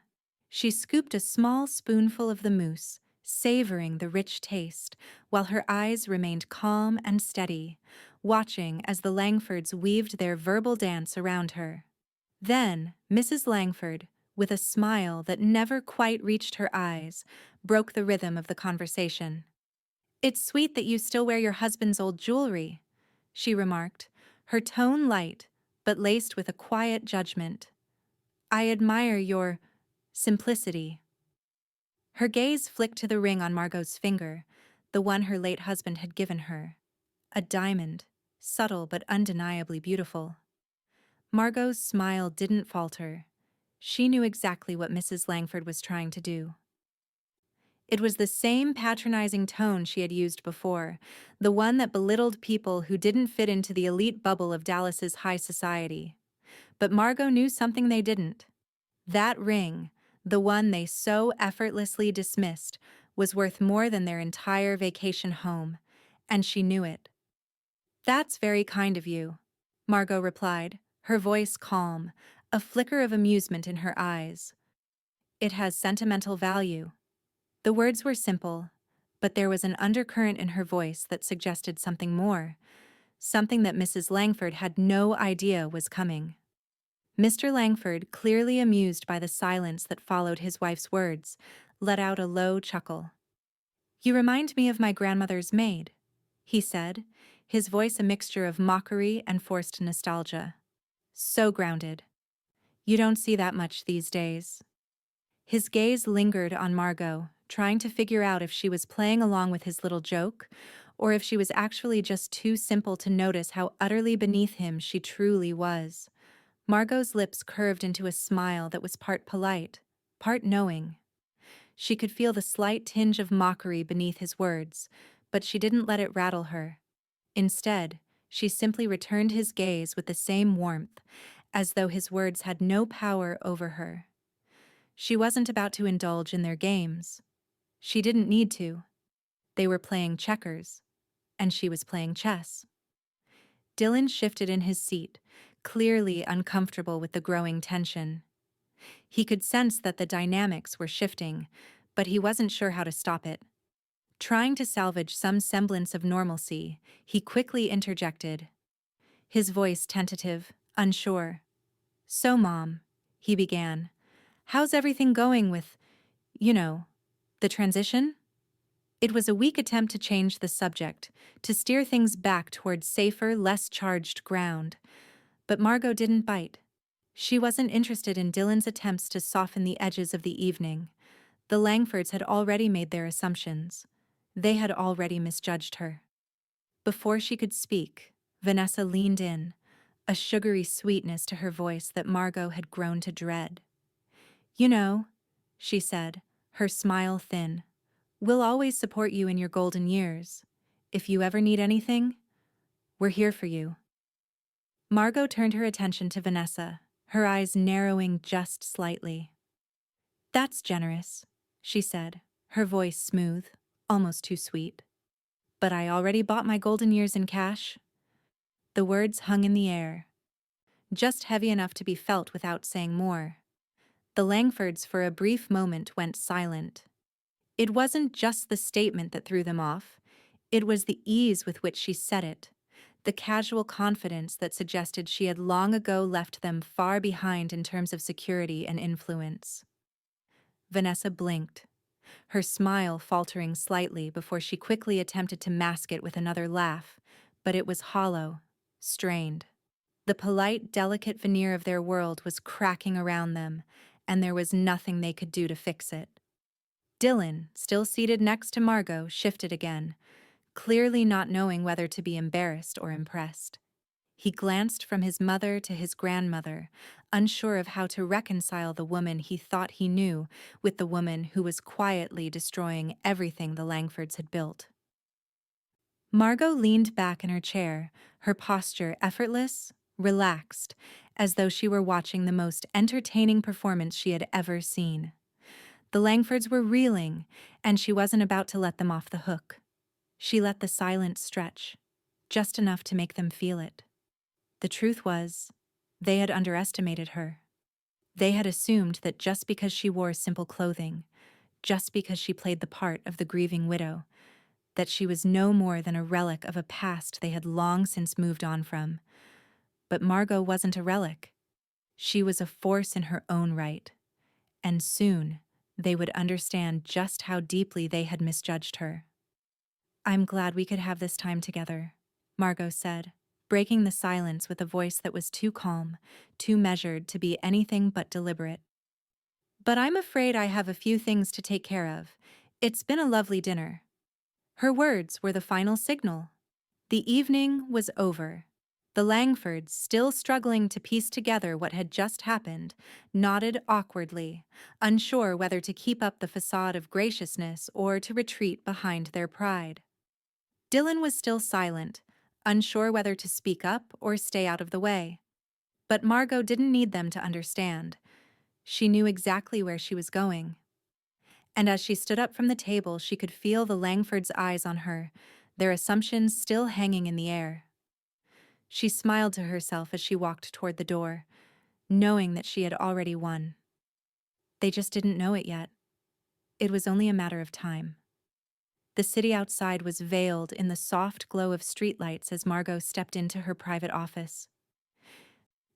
She scooped a small spoonful of the mousse, savoring the rich taste, while her eyes remained calm and steady, watching as the Langfords weaved their verbal dance around her. Then, Mrs. Langford, with a smile that never quite reached her eyes, broke the rhythm of the conversation. "It's sweet that you still wear your husband's old jewelry," she remarked, her tone light, but laced with a quiet judgment. "I admire your simplicity." Her gaze flicked to the ring on Margot's finger, the one her late husband had given her. A diamond, subtle but undeniably beautiful. Margot's smile didn't falter. She knew exactly what Mrs. Langford was trying to do. It was the same patronizing tone she had used before, the one that belittled people who didn't fit into the elite bubble of Dallas's high society. But Margot knew something they didn't. That ring, the one they so effortlessly dismissed, was worth more than their entire vacation home, and she knew it. "That's very kind of you," Margot replied, her voice calm, a flicker of amusement in her eyes. "It has sentimental value." The words were simple, but there was an undercurrent in her voice that suggested something more, something that Mrs. Langford had no idea was coming. Mr. Langford, clearly amused by the silence that followed his wife's words, let out a low chuckle. "You remind me of my grandmother's maid," he said, his voice a mixture of mockery and forced nostalgia. "So grounded. You don't see that much these days." His gaze lingered on Margot, trying to figure out if she was playing along with his little joke, or if she was actually just too simple to notice how utterly beneath him she truly was. Margot's lips curved into a smile that was part polite, part knowing. She could feel the slight tinge of mockery beneath his words, but she didn't let it rattle her. Instead, she simply returned his gaze with the same warmth, as though his words had no power over her. She wasn't about to indulge in their games. She didn't need to. They were playing checkers, and she was playing chess. Dylan shifted in his seat, clearly uncomfortable with the growing tension. He could sense that the dynamics were shifting, but he wasn't sure how to stop it. Trying to salvage some semblance of normalcy, he quickly interjected, his voice tentative, unsure. "So, Mom," he began, "how's everything going with, the transition?" It was a weak attempt to change the subject, to steer things back toward safer, less charged ground. But Margot didn't bite. She wasn't interested in Dylan's attempts to soften the edges of the evening. The Langfords had already made their assumptions. They had already misjudged her. Before she could speak, Vanessa leaned in, a sugary sweetness to her voice that Margot had grown to dread. "You know," she said, her smile thin, "we'll always support you in your golden years. If you ever need anything, we're here for you." Margot turned her attention to Vanessa, her eyes narrowing just slightly. "That's generous," she said, her voice smooth, almost too sweet. "But I already bought my golden years in cash." The words hung in the air, just heavy enough to be felt without saying more. The Langfords for a brief moment went silent. It wasn't just the statement that threw them off, it was the ease with which she said it, the casual confidence that suggested she had long ago left them far behind in terms of security and influence. Vanessa blinked, her smile faltering slightly before she quickly attempted to mask it with another laugh, but it was hollow, strained. The polite, delicate veneer of their world was cracking around them, and there was nothing they could do to fix it. Dylan, still seated next to Margot, shifted again, clearly not knowing whether to be embarrassed or impressed. He glanced from his mother to his grandmother, unsure of how to reconcile the woman he thought he knew with the woman who was quietly destroying everything the Langfords had built. Margot leaned back in her chair, her posture effortless, relaxed, as though she were watching the most entertaining performance she had ever seen. The Langfords were reeling, and she wasn't about to let them off the hook. She let the silence stretch, just enough to make them feel it. The truth was, they had underestimated her. They had assumed that just because she wore simple clothing, just because she played the part of the grieving widow, that she was no more than a relic of a past they had long since moved on from. But Margot wasn't a relic. She was a force in her own right. And soon, they would understand just how deeply they had misjudged her. "I'm glad we could have this time together," Margot said, breaking the silence with a voice that was too calm, too measured to be anything but deliberate. "But I'm afraid I have a few things to take care of. It's been a lovely dinner." Her words were the final signal. The evening was over. The Langfords, still struggling to piece together what had just happened, nodded awkwardly, unsure whether to keep up the facade of graciousness or to retreat behind their pride. Dylan was still silent, unsure whether to speak up or stay out of the way. But Margot didn't need them to understand. She knew exactly where she was going. And as she stood up from the table, she could feel the Langfords' eyes on her, their assumptions still hanging in the air. She smiled to herself as she walked toward the door, knowing that she had already won. They just didn't know it yet. It was only a matter of time. The city outside was veiled in the soft glow of streetlights as Margot stepped into her private office.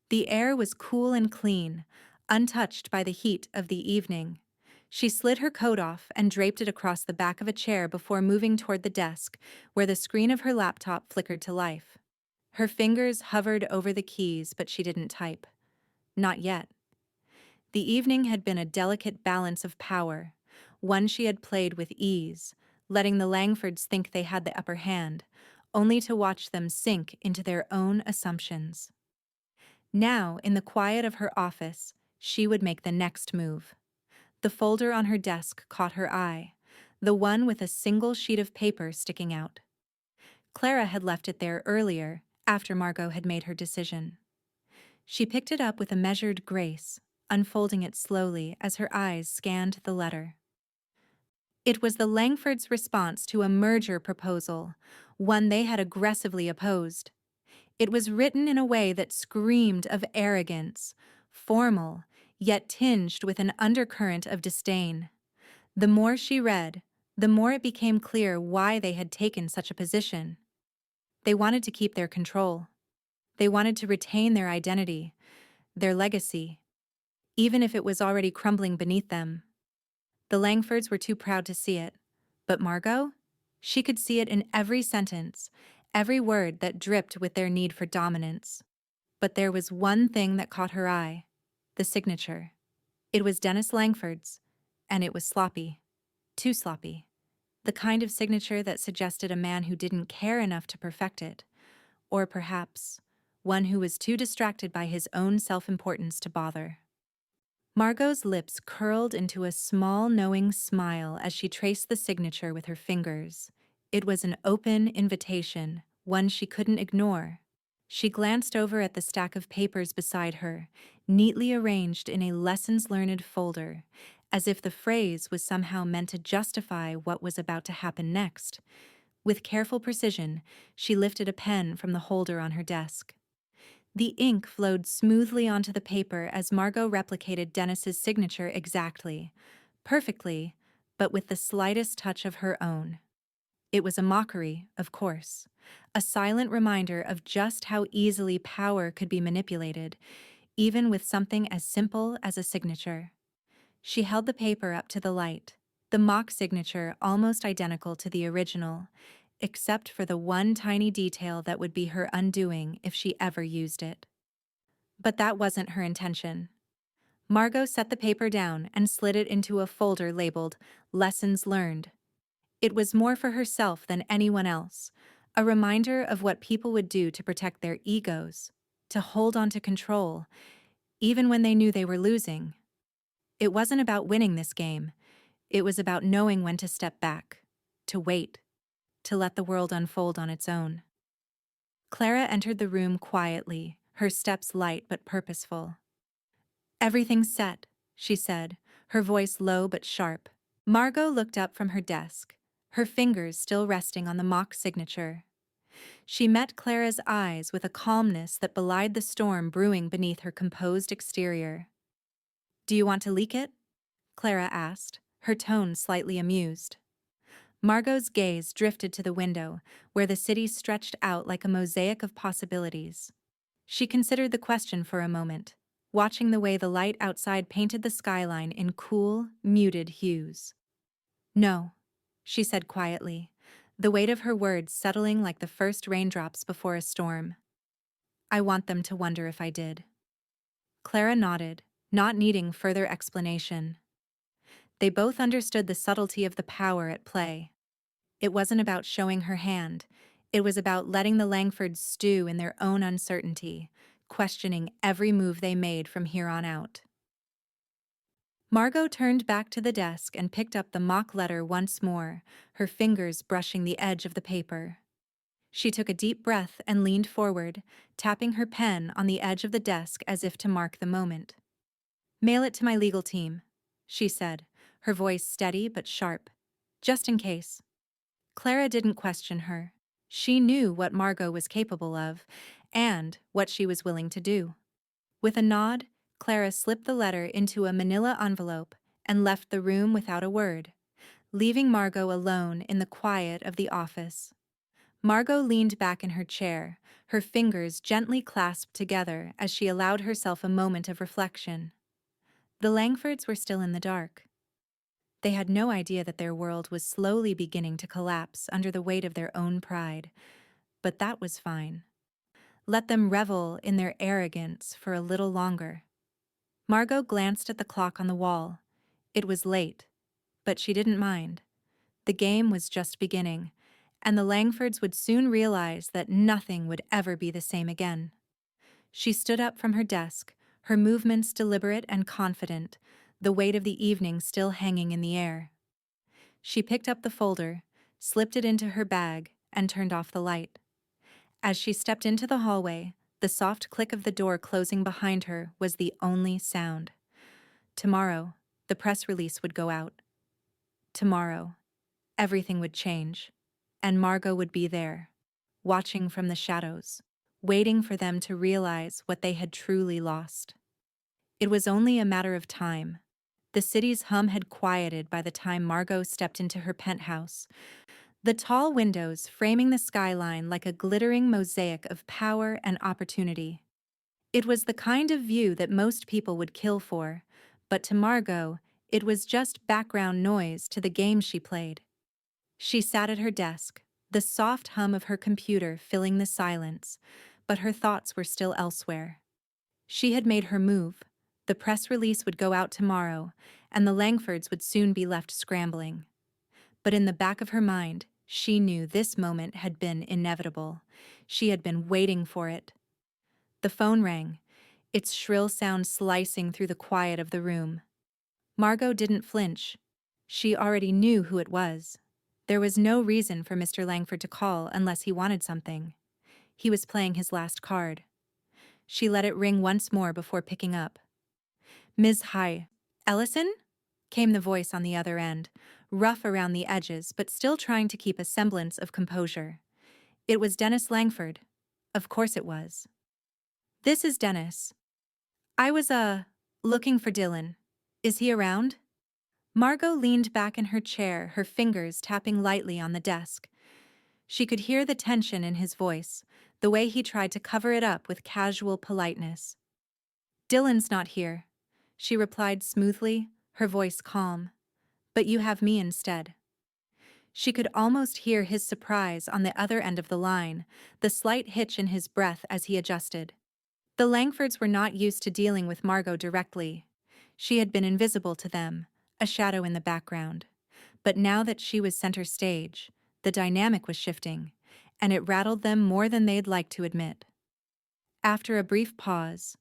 The air was cool and clean, untouched by the heat of the evening. She slid her coat off and draped it across the back of a chair before moving toward the desk, where the screen of her laptop flickered to life. Her fingers hovered over the keys, but she didn't type. Not yet. The evening had been a delicate balance of power, one she had played with ease, letting the Langfords think they had the upper hand, only to watch them sink into their own assumptions. Now, in the quiet of her office, she would make the next move. The folder on her desk caught her eye, the one with a single sheet of paper sticking out. Clara had left it there earlier, after Margot had made her decision. She picked it up with a measured grace, unfolding it slowly as her eyes scanned the letter. It was the Langfords' response to a merger proposal, one they had aggressively opposed. It was written in a way that screamed of arrogance, formal, yet tinged with an undercurrent of disdain. The more she read, the more it became clear why they had taken such a position. They wanted to keep their control. They wanted to retain their identity, their legacy, even if it was already crumbling beneath them. The Langfords were too proud to see it, But Margot? She could see it in every sentence, every word that dripped with their need for dominance. But there was one thing that caught her eye: the signature. It was Dennis Langford's, and it was sloppy. Too sloppy. The kind of signature that suggested a man who didn't care enough to perfect it, or perhaps one who was too distracted by his own self-importance to bother. Margot's lips curled into a small, knowing smile as she traced the signature with her fingers. It was an open invitation, one she couldn't ignore. She glanced over at the stack of papers beside her, neatly arranged in a lessons learned folder, as if the phrase was somehow meant to justify what was about to happen next. With careful precision, she lifted a pen from the holder on her desk. The ink flowed smoothly onto the paper as Margot replicated Dennis's signature exactly, perfectly, but with the slightest touch of her own. It was a mockery, of course, a silent reminder of just how easily power could be manipulated, even with something as simple as a signature. She held the paper up to the light, the mock signature almost identical to the original, except for the one tiny detail that would be her undoing if she ever used it. But that wasn't her intention. Margot set the paper down and slid it into a folder labeled Lessons Learned. It was more for herself than anyone else, a reminder of what people would do to protect their egos, to hold on to control, even when they knew they were losing. It wasn't about winning this game. It was about knowing when to step back, to wait, to let the world unfold on its own. Clara entered the room quietly, her steps light but purposeful. "Everything's set," she said, her voice low but sharp. Margot looked up from her desk, her fingers still resting on the mock signature. She met Clara's eyes with a calmness that belied the storm brewing beneath her composed exterior. "Do you want to leak it?" Clara asked, her tone slightly amused. Margot's gaze drifted to the window, where the city stretched out like a mosaic of possibilities. She considered the question for a moment, watching the way the light outside painted the skyline in cool, muted hues. "No," she said quietly, the weight of her words settling like the first raindrops before a storm. "I want them to wonder if I did." Clara nodded, not needing further explanation. They both understood the subtlety of the power at play. It wasn't about showing her hand. It was about letting the Langfords stew in their own uncertainty, questioning every move they made from here on out. Margot turned back to the desk and picked up the mock letter once more, her fingers brushing the edge of the paper. She took a deep breath and leaned forward, tapping her pen on the edge of the desk as if to mark the moment. "Mail it to my legal team," she said, her voice steady but sharp. "Just in case." Clara didn't question her. She knew what Margot was capable of, and what she was willing to do. With a nod, Clara slipped the letter into a manila envelope and left the room without a word, leaving Margot alone in the quiet of the office. Margot leaned back in her chair, her fingers gently clasped together as she allowed herself a moment of reflection. The Langfords were still in the dark. They had no idea that their world was slowly beginning to collapse under the weight of their own pride, but that was fine. Let them revel in their arrogance for a little longer. Margot glanced at the clock on the wall. It was late, but she didn't mind. The game was just beginning, and the Langfords would soon realize that nothing would ever be the same again. She stood up from her desk, her movements deliberate and confident, the weight of the evening still hanging in the air. She picked up the folder, slipped it into her bag, and turned off the light. As she stepped into the hallway, the soft click of the door closing behind her was the only sound. Tomorrow, the press release would go out. Tomorrow, everything would change, and Margot would be there, watching from the shadows, waiting for them to realize what they had truly lost. It was only a matter of time. The city's hum had quieted by the time Margot stepped into her penthouse, the tall windows framing the skyline like a glittering mosaic of power and opportunity. It was the kind of view that most people would kill for, but to Margot, it was just background noise to the game she played. She sat at her desk, the soft hum of her computer filling the silence, but her thoughts were still elsewhere. She had made her move. The press release would go out tomorrow, and the Langfords would soon be left scrambling. But in the back of her mind, she knew this moment had been inevitable. She had been waiting for it. The phone rang, its shrill sound slicing through the quiet of the room. Margot didn't flinch. She already knew who it was. There was no reason for Mr. Langford to call unless he wanted something. He was playing his last card. She let it ring once more before picking up. "Ms. Hi. Ellison?" came the voice on the other end, rough around the edges but still trying to keep a semblance of composure. It was Dennis Langford. Of course it was. "This is Dennis. I was, looking for Dylan. Is he around?" Margot leaned back in her chair, her fingers tapping lightly on the desk. She could hear the tension in his voice, the way he tried to cover it up with casual politeness. "Dylan's not here," she replied smoothly, her voice calm. "But you have me instead." She could almost hear his surprise on the other end of the line, the slight hitch in his breath as he adjusted. The Langfords were not used to dealing with Margot directly. She had been invisible to them, a shadow in the background. But now that she was center stage, the dynamic was shifting, and it rattled them more than they'd like to admit. After a brief pause,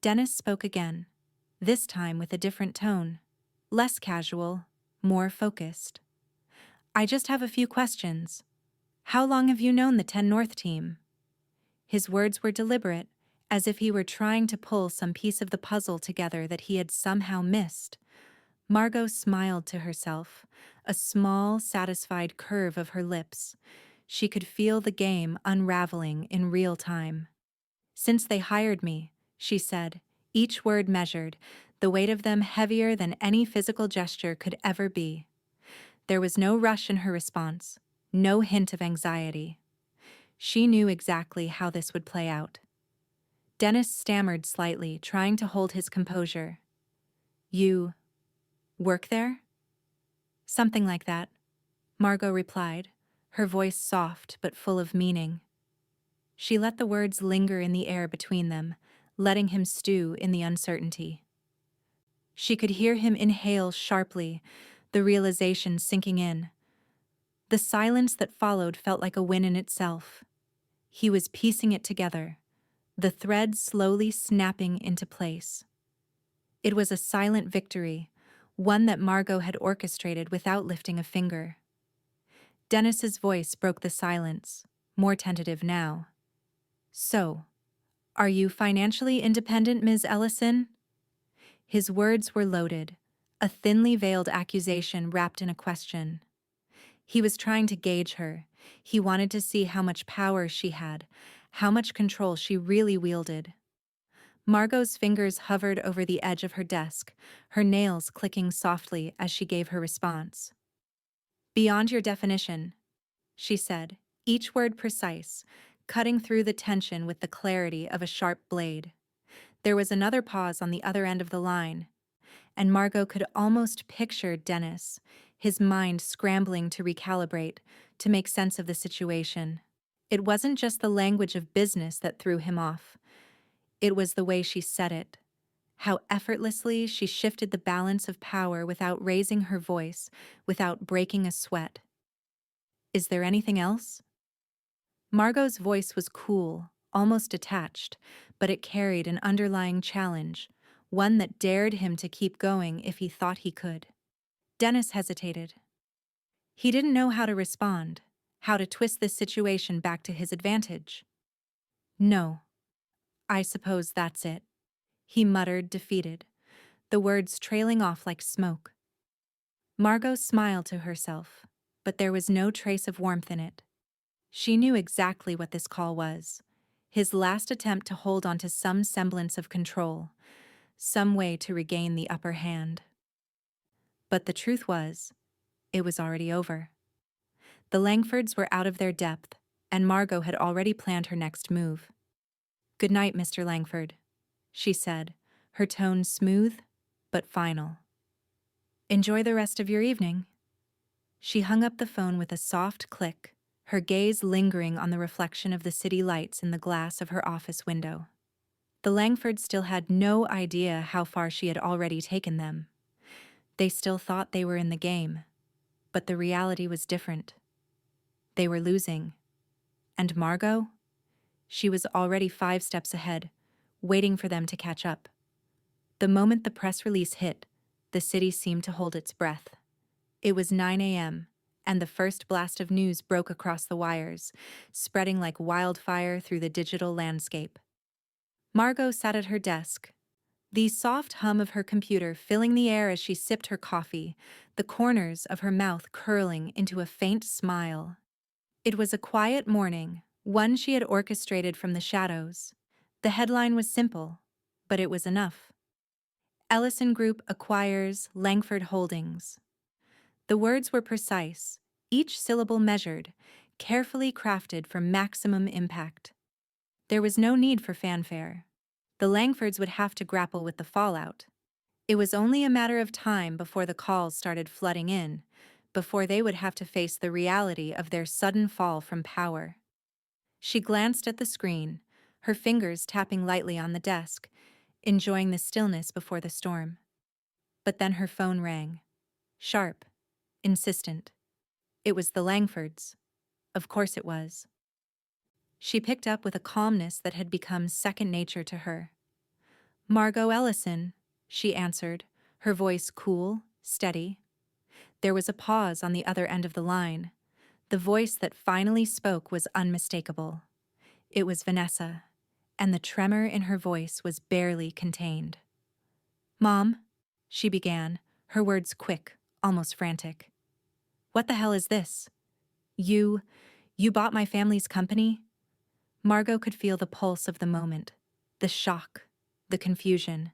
Dennis spoke again, this time with a different tone. Less casual, more focused. "I just have a few questions. How long have you known the 10 North team?" His words were deliberate, as if he were trying to pull some piece of the puzzle together that he had somehow missed. Margot smiled to herself, a small, satisfied curve of her lips. She could feel the game unraveling in real time. "Since they hired me," she said, each word measured, the weight of them heavier than any physical gesture could ever be. There was no rush in her response, no hint of anxiety. She knew exactly how this would play out. Dennis stammered slightly, trying to hold his composure. "You work there?" "Something like that," Margot replied, her voice soft but full of meaning. She let the words linger in the air between them, letting him stew in the uncertainty. She could hear him inhale sharply, the realization sinking in. The silence that followed felt like a win in itself. He was piecing it together, the threads slowly snapping into place. It was a silent victory, one that Margot had orchestrated without lifting a finger. Dennis's voice broke the silence, more tentative now. "So, are you financially independent, Ms. Ellison?" His words were loaded, a thinly veiled accusation wrapped in a question. He was trying to gauge her. He wanted to see how much power she had, how much control she really wielded. Margot's fingers hovered over the edge of her desk, her nails clicking softly as she gave her response. "Beyond your definition," she said, each word precise, cutting through the tension with the clarity of a sharp blade. There was another pause on the other end of the line, and Margot could almost picture Dennis, his mind scrambling to recalibrate, to make sense of the situation. It wasn't just the language of business that threw him off. It was the way she said it. How effortlessly she shifted the balance of power without raising her voice, without breaking a sweat. "Is there anything else?" Margot's voice was cool, almost detached, but it carried an underlying challenge, one that dared him to keep going if he thought he could. Dennis hesitated. He didn't know how to respond, how to twist this situation back to his advantage. "No, I suppose that's it," he muttered, defeated, the words trailing off like smoke. Margot smiled to herself, but there was no trace of warmth in it. She knew exactly what this call was. His last attempt to hold on to some semblance of control, some way to regain the upper hand. But the truth was, it was already over. The Langfords were out of their depth, and Margot had already planned her next move. "Good night, Mr. Langford," she said, her tone smooth but final. "Enjoy the rest of your evening." She hung up the phone with a soft click, her gaze lingering on the reflection of the city lights in the glass of her office window. The Langfords still had no idea how far she had already taken them. They still thought they were in the game, but the reality was different. They were losing. And Margot? She was already 5 steps ahead, waiting for them to catch up. The moment the press release hit, the city seemed to hold its breath. It was 9 a.m., and the first blast of news broke across the wires, spreading like wildfire through the digital landscape. Margot sat at her desk, the soft hum of her computer filling the air as she sipped her coffee, the corners of her mouth curling into a faint smile. It was a quiet morning, one she had orchestrated from the shadows. The headline was simple, but it was enough. Ellison Group acquires Langford Holdings. The words were precise, each syllable measured, carefully crafted for maximum impact. There was no need for fanfare. The Langfords would have to grapple with the fallout. It was only a matter of time before the calls started flooding in, before they would have to face the reality of their sudden fall from power. She glanced at the screen, her fingers tapping lightly on the desk, enjoying the stillness before the storm. But then her phone rang. Sharp, insistent. It was the Langfords. Of course it was. She picked up with a calmness that had become second nature to her. "Margot Ellison," she answered, her voice cool, steady. There was a pause on the other end of the line. The voice that finally spoke was unmistakable. It was Vanessa, and the tremor in her voice was barely contained. "Mom," she began, her words quick, almost frantic. "What the hell is this? You bought my family's company?" Margot could feel the pulse of the moment, the shock, the confusion,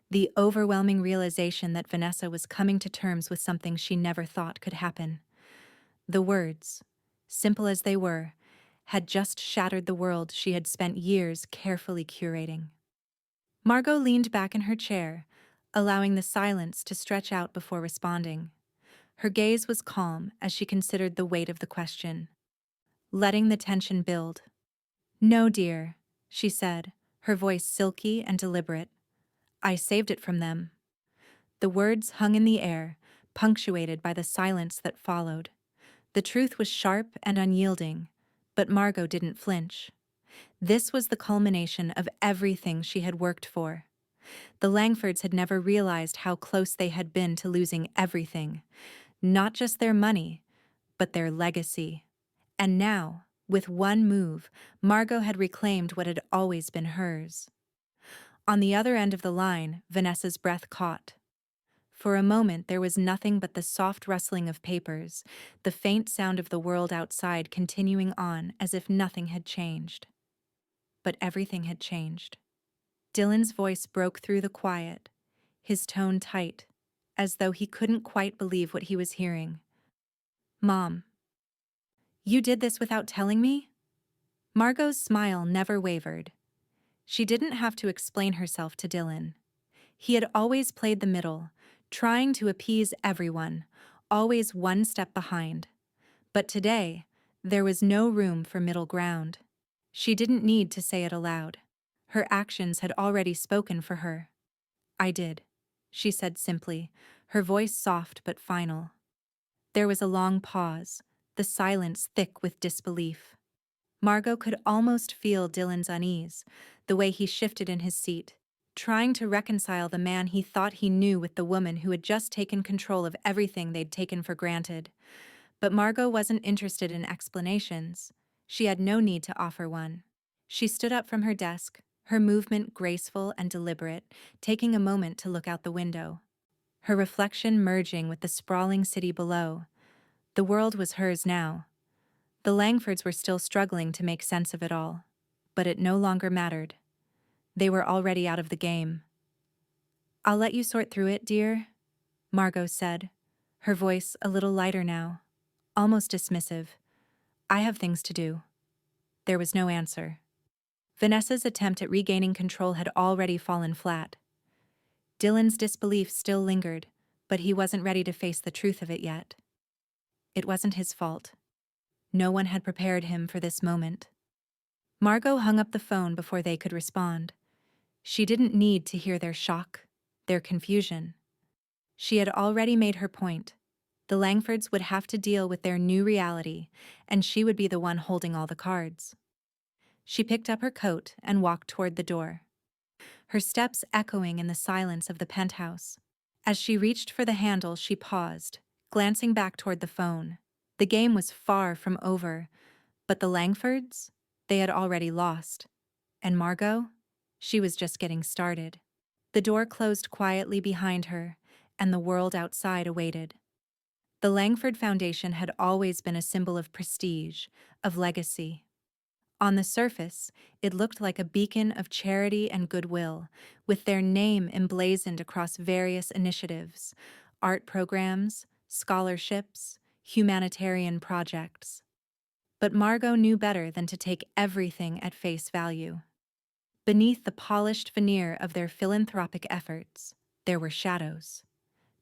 the overwhelming realization that Vanessa was coming to terms with something she never thought could happen. The words, simple as they were, had just shattered the world she had spent years carefully curating. Margot leaned back in her chair, allowing the silence to stretch out before responding. Her gaze was calm as she considered the weight of the question, letting the tension build. "No, dear," she said, her voice silky and deliberate. "I saved it from them." The words hung in the air, punctuated by the silence that followed. The truth was sharp and unyielding, but Margot didn't flinch. This was the culmination of everything she had worked for. The Langfords had never realized how close they had been to losing everything, not just their money, but their legacy. And now, with one move, Margot had reclaimed what had always been hers. On the other end of the line, Vanessa's breath caught. For a moment there was nothing but the soft rustling of papers, the faint sound of the world outside continuing on as if nothing had changed. But everything had changed. Dylan's voice broke through the quiet, his tone tight, as though he couldn't quite believe what he was hearing. "Mom, you did this without telling me?" Margot's smile never wavered. She didn't have to explain herself to Dylan. He had always played the middle, trying to appease everyone, always one step behind. But today, there was no room for middle ground. She didn't need to say it aloud. Her actions had already spoken for her. "I did," she said simply, her voice soft but final. There was a long pause, the silence thick with disbelief. Margot could almost feel Dylan's unease, the way he shifted in his seat, trying to reconcile the man he thought he knew with the woman who had just taken control of everything they'd taken for granted. But Margot wasn't interested in explanations. She had no need to offer one. She stood up from her desk, her movement graceful and deliberate, taking a moment to look out the window. Her reflection merging with the sprawling city below. The world was hers now. The Langfords were still struggling to make sense of it all, but it no longer mattered. They were already out of the game. "I'll let you sort through it, dear," Margot said, her voice a little lighter now, almost dismissive. "I have things to do." There was no answer. Vanessa's attempt at regaining control had already fallen flat. Dylan's disbelief still lingered, but he wasn't ready to face the truth of it yet. It wasn't his fault. No one had prepared him for this moment. Margot hung up the phone before they could respond. She didn't need to hear their shock, their confusion. She had already made her point. The Langfords would have to deal with their new reality, and she would be the one holding all the cards. She picked up her coat and walked toward the door, her steps echoing in the silence of the penthouse. As she reached for the handle, she paused, glancing back toward the phone. The game was far from over, but the Langfords? They had already lost. And Margot? She was just getting started. The door closed quietly behind her, and the world outside awaited. The Langford Foundation had always been a symbol of prestige, of legacy. On the surface, it looked like a beacon of charity and goodwill, with their name emblazoned across various initiatives, art programs, scholarships, humanitarian projects. But Margot knew better than to take everything at face value. Beneath the polished veneer of their philanthropic efforts, there were shadows,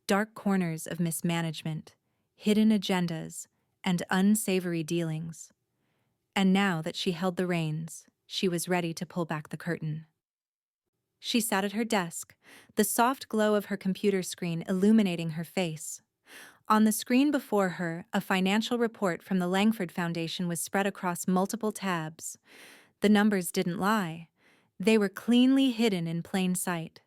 dark corners of mismanagement, hidden agendas, and unsavory dealings. And now that she held the reins, she was ready to pull back the curtain. She sat at her desk, the soft glow of her computer screen illuminating her face. On the screen before her, a financial report from the Langford Foundation was spread across multiple tabs. The numbers didn't lie. They were cleanly hidden in plain sight.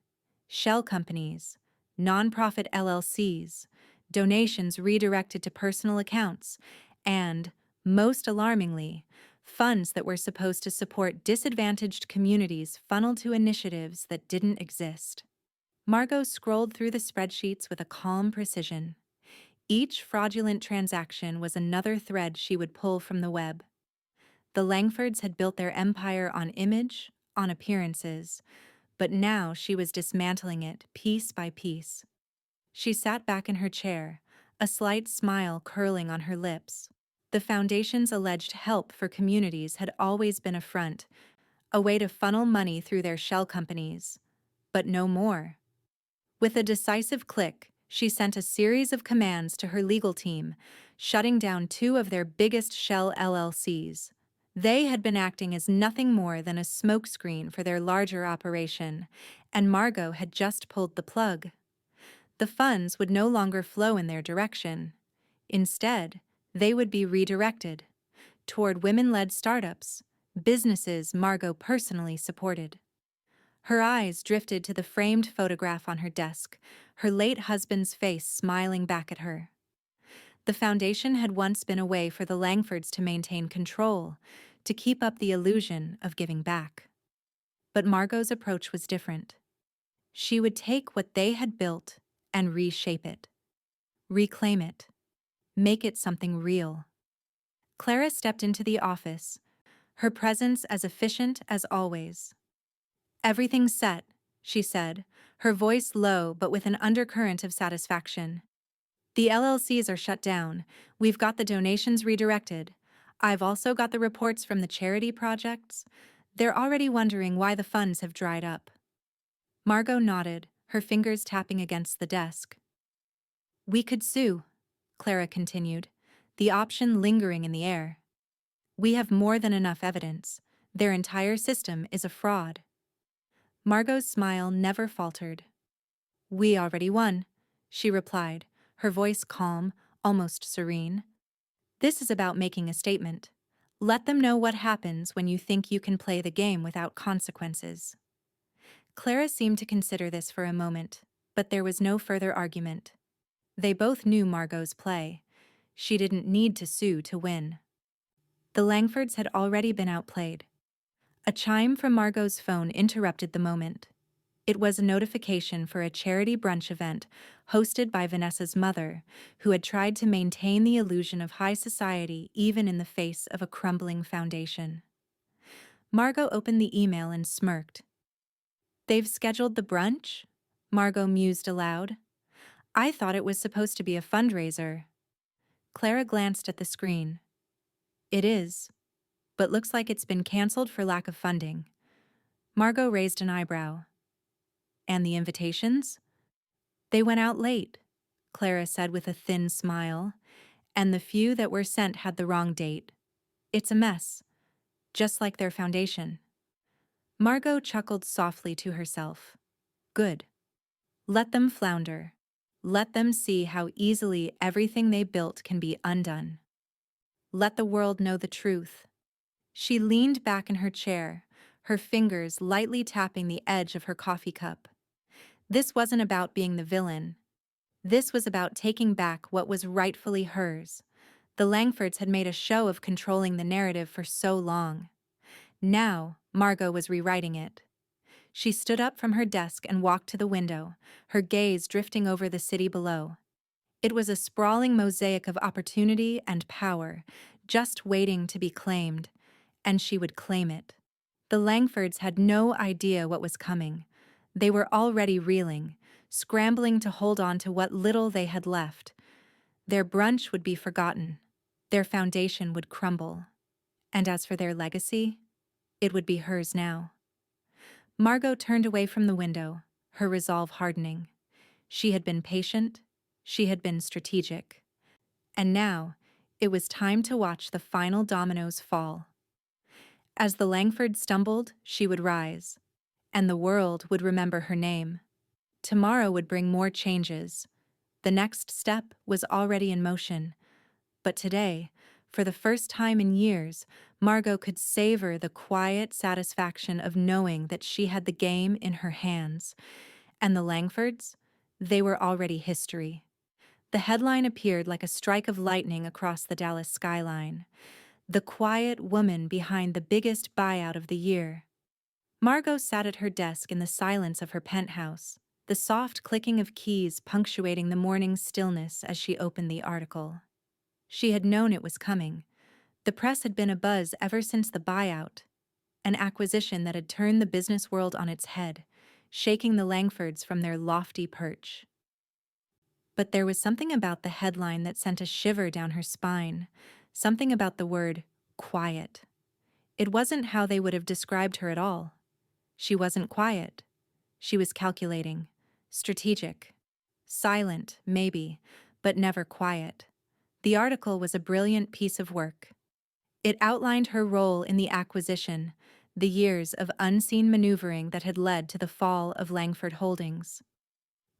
Shell companies, nonprofit LLCs, donations redirected to personal accounts, and, most alarmingly, funds that were supposed to support disadvantaged communities funneled to initiatives that didn't exist. Margot scrolled through the spreadsheets with a calm precision. Each fraudulent transaction was another thread she would pull from the web. The Langfords had built their empire on image, on appearances, but now she was dismantling it piece by piece. She sat back in her chair, a slight smile curling on her lips. The Foundation's alleged help for communities had always been a front, a way to funnel money through their shell companies. But no more. With a decisive click, she sent a series of commands to her legal team, shutting down two of their biggest shell LLCs. They had been acting as nothing more than a smokescreen for their larger operation, and Margot had just pulled the plug. The funds would no longer flow in their direction. Instead, they would be redirected toward women-led startups, businesses Margot personally supported. Her eyes drifted to the framed photograph on her desk, her late husband's face smiling back at her. The foundation had once been a way for the Langfords to maintain control, to keep up the illusion of giving back. But Margot's approach was different. She would take what they had built and reshape it, reclaim it, make it something real. Clara stepped into the office, her presence as efficient as always. "Everything's set," she said, her voice low but with an undercurrent of satisfaction. "The LLCs are shut down. We've got the donations redirected. I've also got the reports from the charity projects. They're already wondering why the funds have dried up." Margot nodded, her fingers tapping against the desk. "We could sue," Clara continued, the option lingering in the air. "We have more than enough evidence. Their entire system is a fraud." Margot's smile never faltered. "We already won," she replied, her voice calm, almost serene. "This is about making a statement. Let them know what happens when you think you can play the game without consequences." Clara seemed to consider this for a moment, but there was no further argument. They both knew Margot's play. She didn't need to sue to win. The Langfords had already been outplayed. A chime from Margot's phone interrupted the moment. It was a notification for a charity brunch event hosted by Vanessa's mother, who had tried to maintain the illusion of high society even in the face of a crumbling foundation. Margot opened the email and smirked. "They've scheduled the brunch?" Margot mused aloud. "I thought it was supposed to be a fundraiser." Clara glanced at the screen. "It is, but looks like it's been canceled for lack of funding." Margot raised an eyebrow. "And the invitations?" "They went out late," Clara said with a thin smile, and the few that were sent had the wrong date. It's a mess, just like their foundation. Margot chuckled softly to herself. Good. Let them flounder. Let them see how easily everything they built can be undone. Let the world know the truth. She leaned back in her chair, her fingers lightly tapping the edge of her coffee cup. This wasn't about being the villain. This was about taking back what was rightfully hers. The Langfords had made a show of controlling the narrative for so long. Now, Margot was rewriting it. She stood up from her desk and walked to the window, her gaze drifting over the city below. It was a sprawling mosaic of opportunity and power, just waiting to be claimed, and she would claim it. The Langfords had no idea what was coming. They were already reeling, scrambling to hold on to what little they had left. Their brunch would be forgotten. Their foundation would crumble. And as for their legacy, it would be hers now. Margot turned away from the window, her resolve hardening. She had been patient, she had been strategic. And now, it was time to watch the final dominoes fall. As the Langford stumbled, she would rise, and the world would remember her name. Tomorrow would bring more changes. The next step was already in motion. But today, for the first time in years, Margot could savor the quiet satisfaction of knowing that she had the game in her hands. And the Langfords? They were already history. The headline appeared like a strike of lightning across the Dallas skyline. The quiet woman behind the biggest buyout of the year. Margot sat at her desk in the silence of her penthouse, the soft clicking of keys punctuating the morning's stillness as she opened the article. She had known it was coming. The press had been abuzz ever since the buyout, an acquisition that had turned the business world on its head, shaking the Langfords from their lofty perch. But there was something about the headline that sent a shiver down her spine, something about the word quiet. It wasn't how they would have described her at all. She wasn't quiet. She was calculating, strategic, silent, maybe, but never quiet. The article was a brilliant piece of work. It outlined her role in the acquisition, the years of unseen maneuvering that had led to the fall of Langford Holdings.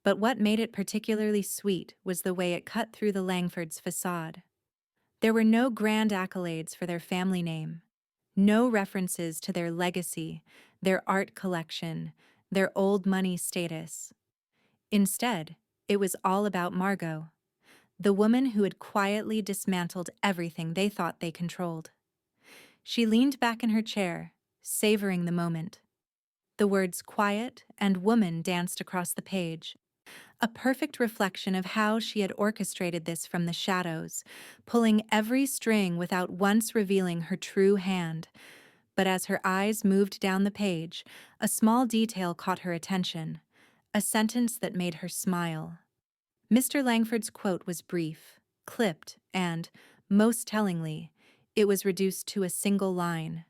But what made it particularly sweet was the way it cut through the Langfords' facade. There were no grand accolades for their family name, no references to their legacy, their art collection, their old money status. Instead, it was all about Margot, the woman who had quietly dismantled everything they thought they controlled. She leaned back in her chair, savoring the moment. The words quiet and woman danced across the page, a perfect reflection of how she had orchestrated this from the shadows, pulling every string without once revealing her true hand. But as her eyes moved down the page, a small detail caught her attention, a sentence that made her smile. Mr. Langford's quote was brief, clipped, and, most tellingly, it was reduced to a single line.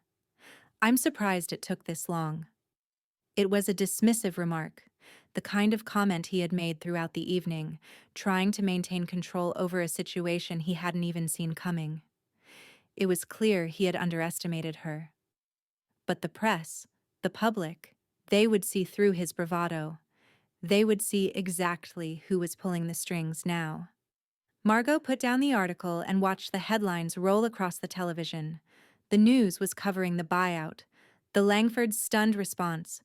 "I'm surprised it took this long." It was a dismissive remark, the kind of comment he had made throughout the evening, trying to maintain control over a situation he hadn't even seen coming. It was clear he had underestimated her. But the press, the public, they would see through his bravado. They would see exactly who was pulling the strings now. Margot put down the article and watched the headlines roll across the television. The news was covering the buyout, the Langfords' stunned response,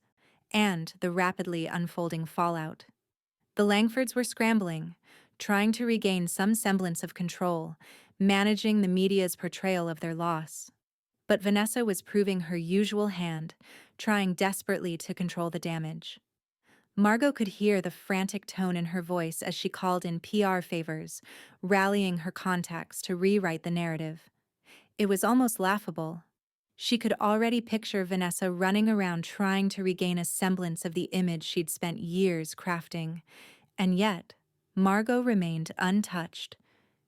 and the rapidly unfolding fallout. The Langfords were scrambling, trying to regain some semblance of control, managing the media's portrayal of their loss. But Vanessa was proving her usual hand, trying desperately to control the damage. Margot could hear the frantic tone in her voice as she called in PR favors, rallying her contacts to rewrite the narrative. It was almost laughable. She could already picture Vanessa running around trying to regain a semblance of the image she'd spent years crafting. And yet, Margot remained untouched.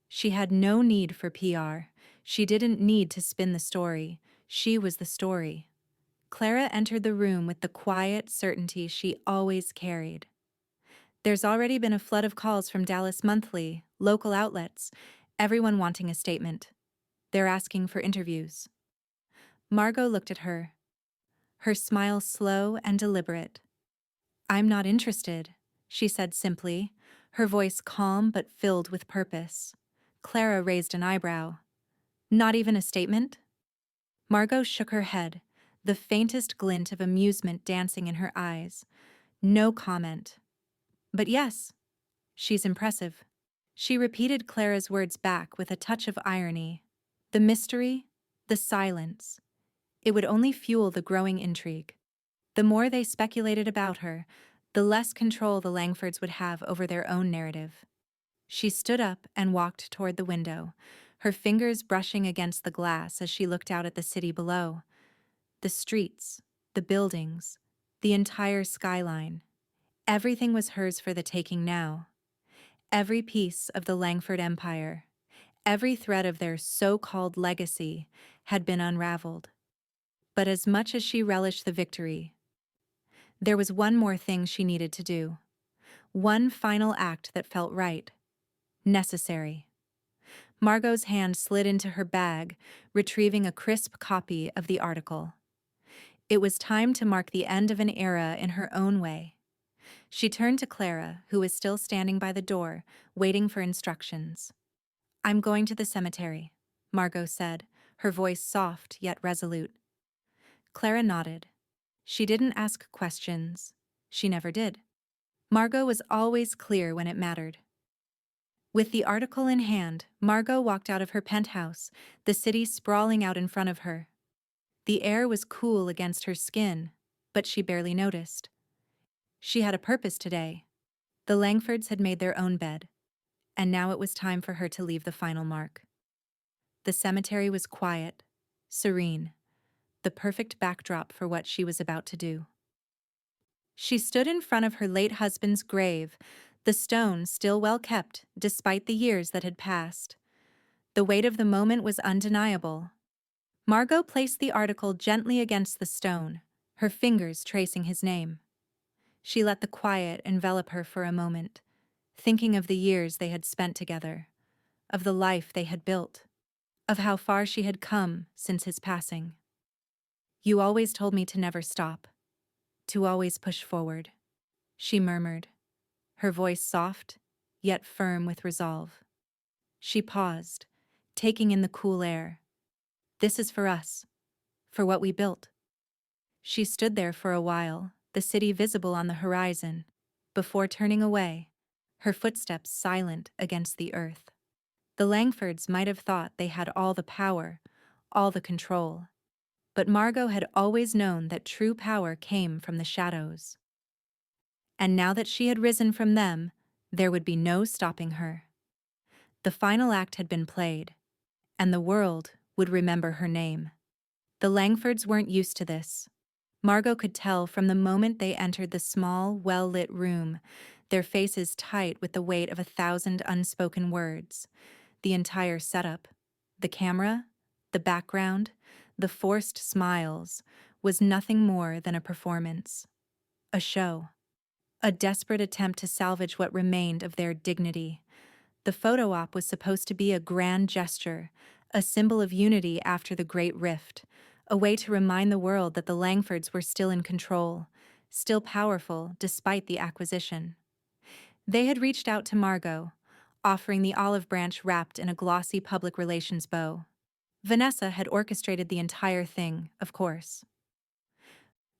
She had no need for PR. She didn't need to spin the story. She was the story. Clara entered the room with the quiet certainty she always carried. "There's already been a flood of calls from Dallas Monthly, local outlets, Everyone wanting a statement. They're asking for interviews. Margot looked at her, her smile slow and deliberate. I'm not interested, she said simply, her voice calm but filled with purpose. Clara raised an eyebrow. Not even a statement? Margot shook her head, the faintest glint of amusement dancing in her eyes. No comment. But yes, she's impressive. She repeated Clara's words back with a touch of irony. The mystery, the silence. It would only fuel the growing intrigue. The more they speculated about her, the less control the Langfords would have over their own narrative. She stood up and walked toward the window, her fingers brushing against the glass as she looked out at the city below. The streets, the buildings, the entire skyline. Everything was hers for the taking now. Every piece of the Langford Empire, every thread of their so-called legacy had been unraveled. But as much as she relished the victory, there was one more thing she needed to do. One final act that felt right, necessary. Margot's hand slid into her bag, retrieving a crisp copy of the article. It was time to mark the end of an era in her own way. She turned to Clara, who was still standing by the door, waiting for instructions. I'm going to the cemetery, Margot said, her voice soft yet resolute. Clara nodded. She didn't ask questions. She never did. Margot was always clear when it mattered. With the article in hand, Margot walked out of her penthouse, the city sprawling out in front of her. The air was cool against her skin, but she barely noticed. She had a purpose today. The Langfords had made their own bed, and now it was time for her to leave the final mark. The cemetery was quiet, serene, the perfect backdrop for what she was about to do. She stood in front of her late husband's grave, the stone still well kept despite the years that had passed. The weight of the moment was undeniable. Margot placed the article gently against the stone, her fingers tracing his name. She let the quiet envelop her for a moment, thinking of the years they had spent together, of the life they had built, of how far she had come since his passing. You always told me to never stop, to always push forward, she murmured, her voice soft, yet firm with resolve. She paused, taking in the cool air. This is for us, for what we built. She stood there for a while, the city visible on the horizon, before turning away, her footsteps silent against the earth. The Langfords might have thought they had all the power, all the control, but Margot had always known that true power came from the shadows. And now that she had risen from them, there would be no stopping her. The final act had been played, and the world would remember her name. The Langfords weren't used to this. Margot could tell from the moment they entered the small, well-lit room, their faces tight with the weight of 1,000 unspoken words. The entire setup, the camera, the background, the forced smiles, was nothing more than a performance. A show. A desperate attempt to salvage what remained of their dignity. The photo op was supposed to be a grand gesture, a symbol of unity after the Great Rift, a way to remind the world that the Langfords were still in control, still powerful despite the acquisition. They had reached out to Margot, offering the olive branch wrapped in a glossy public relations bow. Vanessa had orchestrated the entire thing, of course.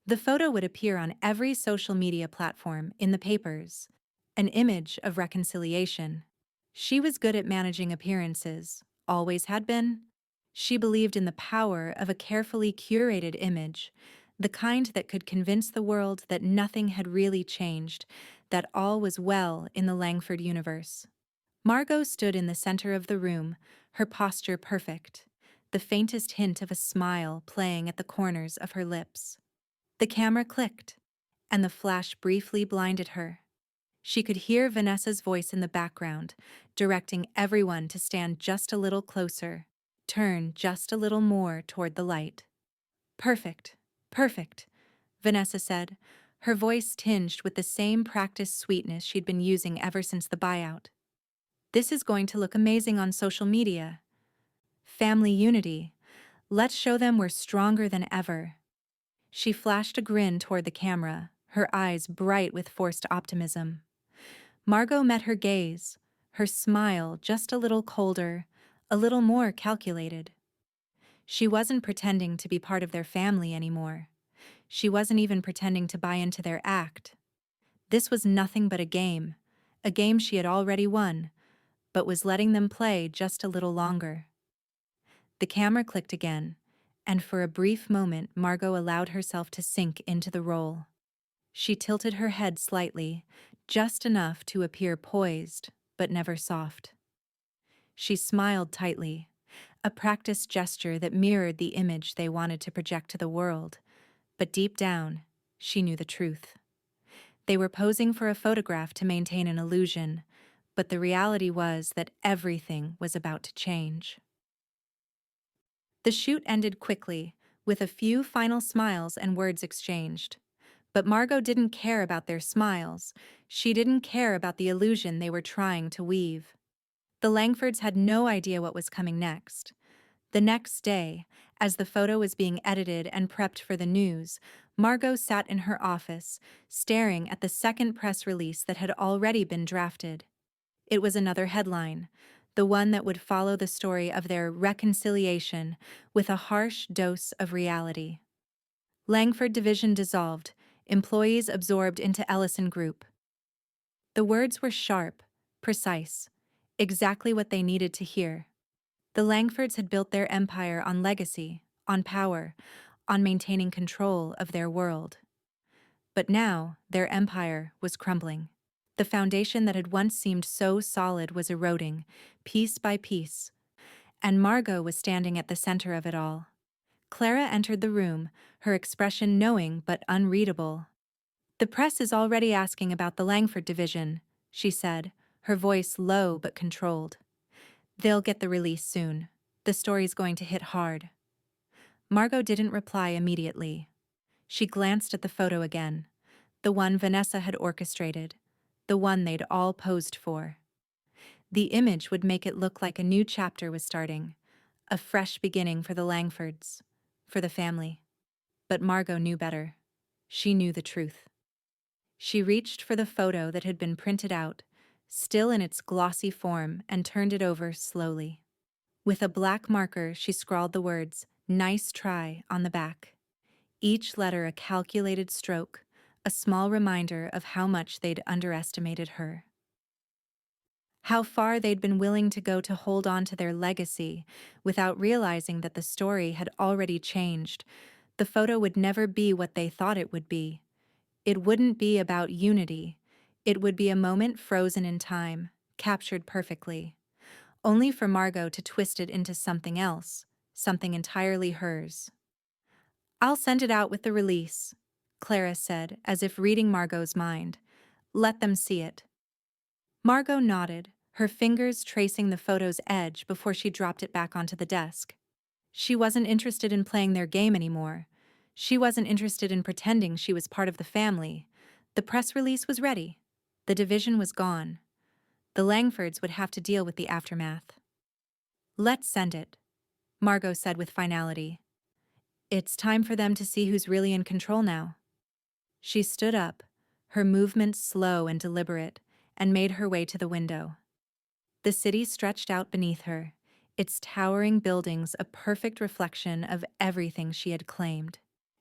The photo would appear on every social media platform, in the papers, an image of reconciliation. She was good at managing appearances, always had been. She believed in the power of a carefully curated image, the kind that could convince the world that nothing had really changed, that all was well in the Langford universe. Margot stood in the center of the room, her posture perfect, the faintest hint of a smile playing at the corners of her lips. The camera clicked, and the flash briefly blinded her. She could hear Vanessa's voice in the background, directing everyone to stand just a little closer, turn just a little more toward the light. Perfect, perfect, Vanessa said, her voice tinged with the same practiced sweetness she'd been using ever since the buyout. This is going to look amazing on social media. Family unity. Let's show them we're stronger than ever. She flashed a grin toward the camera, her eyes bright with forced optimism. Margot met her gaze, her smile just a little colder, a little more calculated. She wasn't pretending to be part of their family anymore. She wasn't even pretending to buy into their act. This was nothing but a game she had already won, but was letting them play just a little longer. The camera clicked again, and for a brief moment Margot allowed herself to sink into the role. She tilted her head slightly, just enough to appear poised, but never soft. She smiled tightly, a practiced gesture that mirrored the image they wanted to project to the world, but deep down, she knew the truth. They were posing for a photograph to maintain an illusion, but the reality was that everything was about to change. The shoot ended quickly, with a few final smiles and words exchanged. But Margot didn't care about their smiles. She didn't care about the illusion they were trying to weave. The Langfords had no idea what was coming next. The next day, as the photo was being edited and prepped for the news, Margot sat in her office, staring at the second press release that had already been drafted. It was another headline, the one that would follow the story of their reconciliation with a harsh dose of reality. Langford Division dissolved, employees absorbed into Ellison Group. The words were sharp, precise, exactly what they needed to hear. The Langfords had built their empire on legacy, on power, on maintaining control of their world. But now, their empire was crumbling. The foundation that had once seemed so solid was eroding, piece by piece, and Margot was standing at the center of it all. Clara entered the room, her expression knowing but unreadable. "The press is already asking about the Langford division," she said, her voice low but controlled. "They'll get the release soon. The story's going to hit hard." Margot didn't reply immediately. She glanced at the photo again, the one Vanessa had orchestrated, the one they'd all posed for. The image would make it look like a new chapter was starting, a fresh beginning for the Langfords, for the family. But Margot knew better. She knew the truth. She reached for the photo that had been printed out, still in its glossy form, and turned it over slowly. With a black marker, she scrawled the words, "Nice try," on the back. Each letter a calculated stroke, a small reminder of how much they'd underestimated her. How far they'd been willing to go to hold on to their legacy without realizing that the story had already changed. The photo would never be what they thought it would be. It wouldn't be about unity. It would be a moment frozen in time, captured perfectly, only for Margot to twist it into something else, something entirely hers. "I'll send it out with the release," Clara said, as if reading Margot's mind. "Let them see it." Margot nodded, her fingers tracing the photo's edge before she dropped it back onto the desk. She wasn't interested in playing their game anymore. She wasn't interested in pretending she was part of the family. The press release was ready. The division was gone. The Langfords would have to deal with the aftermath. "Let's send it," Margot said with finality. "It's time for them to see who's really in control now." She stood up, her movements slow and deliberate, and made her way to the window. The city stretched out beneath her, its towering buildings a perfect reflection of everything she had claimed.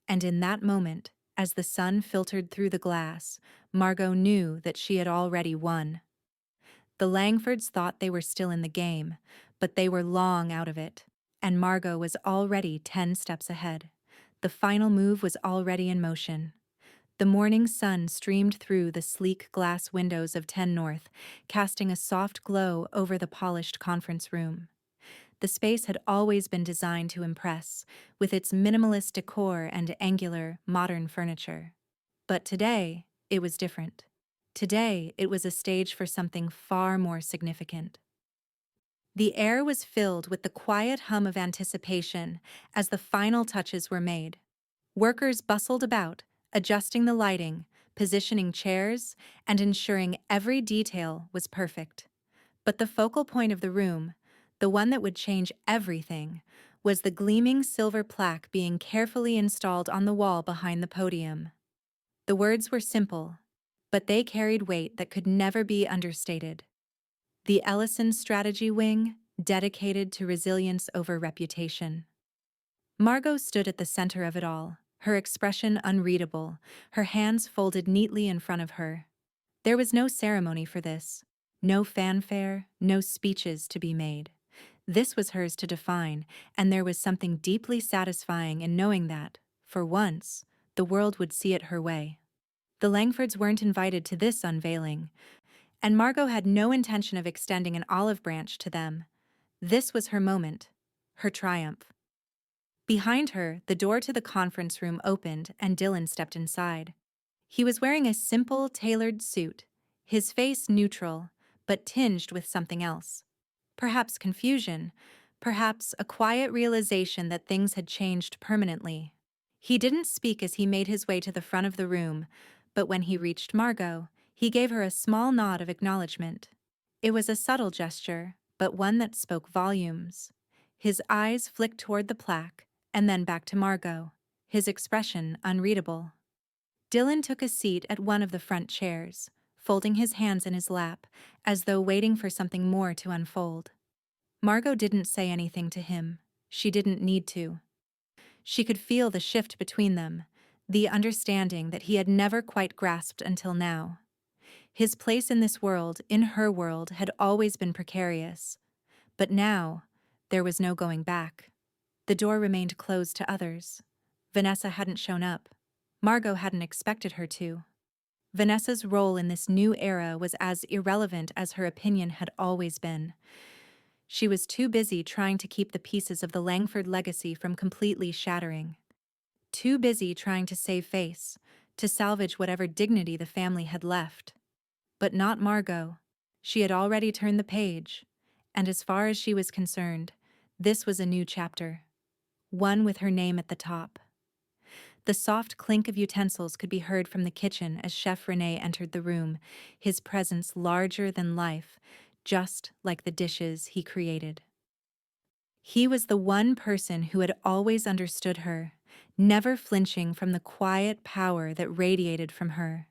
And in that moment, as the sun filtered through the glass, Margot knew that she had already won. The Langfords thought they were still in the game, but they were long out of it, and Margot was already 10 steps ahead. The final move was already in motion. The morning sun streamed through the sleek glass windows of 10 North, casting a soft glow over the polished conference room. The space had always been designed to impress, with its minimalist decor and angular, modern furniture. But today, it was different. Today, it was a stage for something far more significant. The air was filled with the quiet hum of anticipation as the final touches were made. Workers bustled about, adjusting the lighting, positioning chairs, and ensuring every detail was perfect. But the focal point of the room, the one that would change everything, was the gleaming silver plaque being carefully installed on the wall behind the podium. The words were simple, but they carried weight that could never be understated. The Ellison Strategy Wing, dedicated to resilience over reputation. Margot stood at the center of it all, her expression unreadable, her hands folded neatly in front of her. There was no ceremony for this, no fanfare, no speeches to be made. This was hers to define, and there was something deeply satisfying in knowing that, for once, the world would see it her way. The Langfords weren't invited to this unveiling, and Margot had no intention of extending an olive branch to them. This was her moment, her triumph. Behind her, the door to the conference room opened and Dylan stepped inside. He was wearing a simple, tailored suit, his face neutral, but tinged with something else. Perhaps confusion, perhaps a quiet realization that things had changed permanently. He didn't speak as he made his way to the front of the room, but when he reached Margot, he gave her a small nod of acknowledgement. It was a subtle gesture, but one that spoke volumes. His eyes flicked toward the plaque, and then back to Margot, his expression unreadable. Dylan took a seat at one of the front chairs, folding his hands in his lap, as though waiting for something more to unfold. Margot didn't say anything to him. She didn't need to. She could feel the shift between them, the understanding that he had never quite grasped until now. His place in this world, in her world, had always been precarious. But now, there was no going back. The door remained closed to others. Vanessa hadn't shown up. Margot hadn't expected her to. Vanessa's role in this new era was as irrelevant as her opinion had always been. She was too busy trying to keep the pieces of the Langford legacy from completely shattering. Too busy trying to save face, to salvage whatever dignity the family had left. But not Margot. She had already turned the page, and as far as she was concerned, this was a new chapter. One with her name at the top. The soft clink of utensils could be heard from the kitchen as Chef René entered the room, his presence larger than life, just like the dishes he created. He was the one person who had always understood her, never flinching from the quiet power that radiated from her.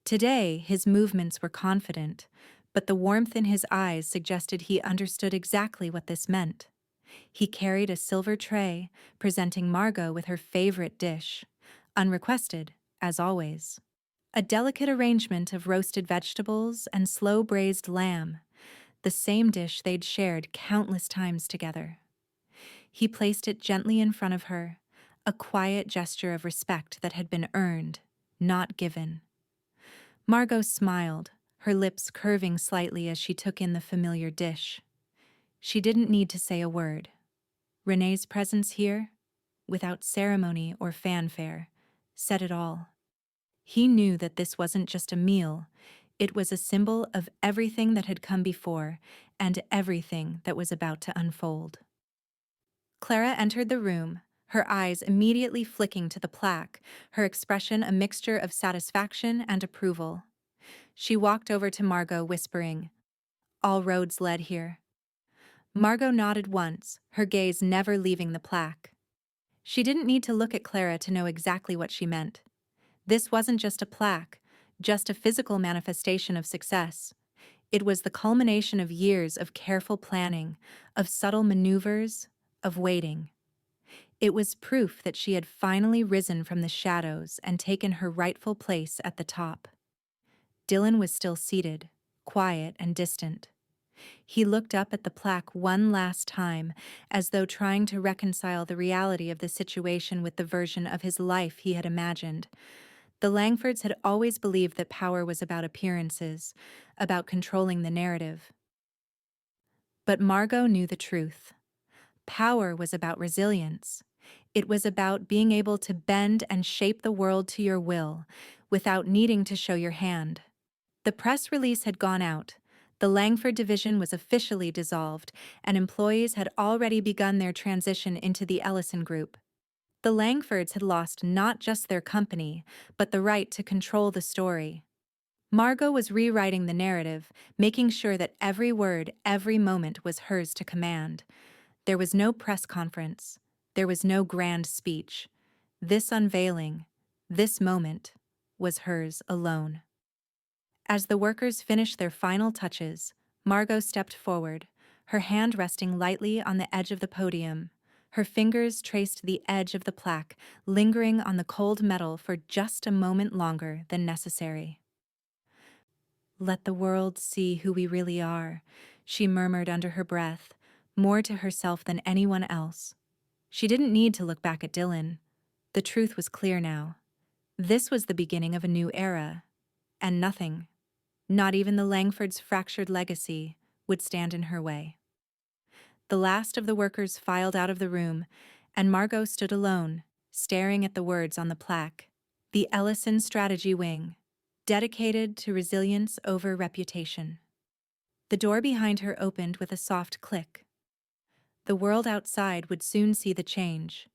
Today, his movements were confident, but the warmth in his eyes suggested he understood exactly what this meant. He carried a silver tray, presenting Margot with her favorite dish, unrequested, as always. A delicate arrangement of roasted vegetables and slow-braised lamb, the same dish they'd shared countless times together. He placed it gently in front of her, a quiet gesture of respect that had been earned, not given. Margot smiled, her lips curving slightly as she took in the familiar dish. She didn't need to say a word. René's presence here, without ceremony or fanfare, said it all. He knew that this wasn't just a meal, it was a symbol of everything that had come before and everything that was about to unfold. Clara entered the room, her eyes immediately flicking to the plaque, her expression a mixture of satisfaction and approval. She walked over to Margot, whispering, "All roads led here." Margot nodded once, her gaze never leaving the plaque. She didn't need to look at Clara to know exactly what she meant. This wasn't just a plaque, just a physical manifestation of success. It was the culmination of years of careful planning, of subtle maneuvers, of waiting. It was proof that she had finally risen from the shadows and taken her rightful place at the top. Dylan was still seated, quiet and distant. He looked up at the plaque one last time, as though trying to reconcile the reality of the situation with the version of his life he had imagined. The Langfords had always believed that power was about appearances, about controlling the narrative. But Margot knew the truth. Power was about resilience. It was about being able to bend and shape the world to your will, without needing to show your hand. The press release had gone out. The Langford division was officially dissolved, and employees had already begun their transition into the Ellison Group. The Langfords had lost not just their company, but the right to control the story. Margot was rewriting the narrative, making sure that every word, every moment was hers to command. There was no press conference. There was no grand speech. This unveiling, this moment, was hers alone. As the workers finished their final touches, Margot stepped forward, her hand resting lightly on the edge of the podium. Her fingers traced the edge of the plaque, lingering on the cold metal for just a moment longer than necessary. "Let the world see who we really are," she murmured under her breath, more to herself than anyone else. She didn't need to look back at Dylan. The truth was clear now. This was the beginning of a new era, and nothing, not even the Langfords' fractured legacy, would stand in her way. The last of the workers filed out of the room, and Margot stood alone, staring at the words on the plaque. The Ellison Strategy Wing, dedicated to resilience over reputation. The door behind her opened with a soft click. The world outside would soon see the change.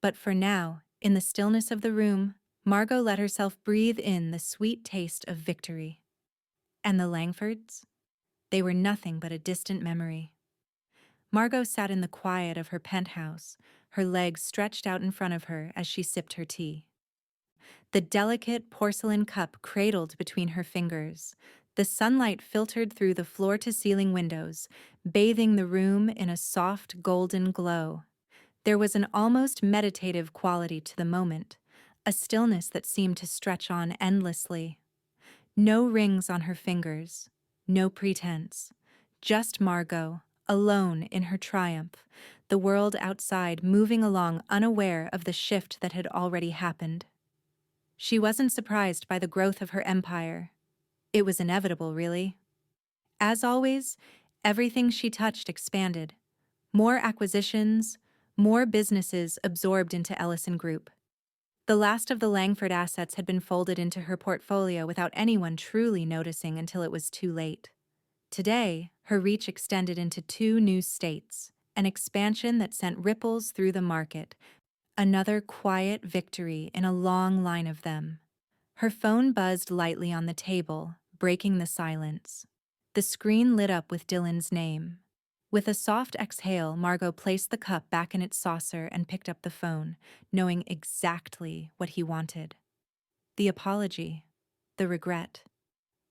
But for now, in the stillness of the room, Margot let herself breathe in the sweet taste of victory. And the Langfords? They were nothing but a distant memory. Margot sat in the quiet of her penthouse, her legs stretched out in front of her as she sipped her tea. The delicate porcelain cup cradled between her fingers. The sunlight filtered through the floor-to-ceiling windows, bathing the room in a soft golden glow. There was an almost meditative quality to the moment, a stillness that seemed to stretch on endlessly. No rings on her fingers, no pretense, just Margot, alone in her triumph, the world outside moving along unaware of the shift that had already happened. She wasn't surprised by the growth of her empire. It was inevitable, really. As always, everything she touched expanded. More acquisitions, more businesses absorbed into Ellison Group. The last of the Langford assets had been folded into her portfolio without anyone truly noticing until it was too late. Today, her reach extended into 2 new states, an expansion that sent ripples through the market, another quiet victory in a long line of them. Her phone buzzed lightly on the table, breaking the silence. The screen lit up with Dylan's name. With a soft exhale, Margot placed the cup back in its saucer and picked up the phone, knowing exactly what he wanted. The apology, the regret,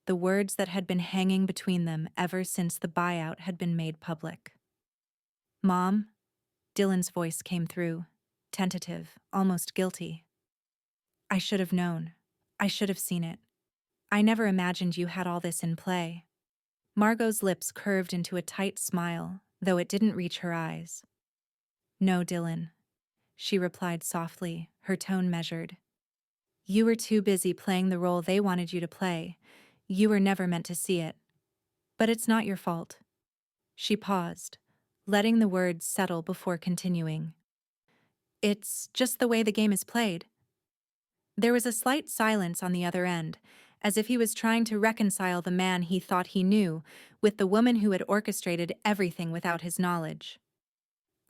the words that had been hanging between them ever since the buyout had been made public. "Mom?" Dylan's voice came through, tentative, almost guilty. "I should have known. I should have seen it. I never imagined you had all this in play." Margot's lips curved into a tight smile, though it didn't reach her eyes. "No, Dylan," she replied softly, her tone measured. "You were too busy playing the role they wanted you to play. You were never meant to see it. But it's not your fault." She paused, letting the words settle before continuing. "It's just the way the game is played." There was a slight silence on the other end, as if he was trying to reconcile the man he thought he knew with the woman who had orchestrated everything without his knowledge.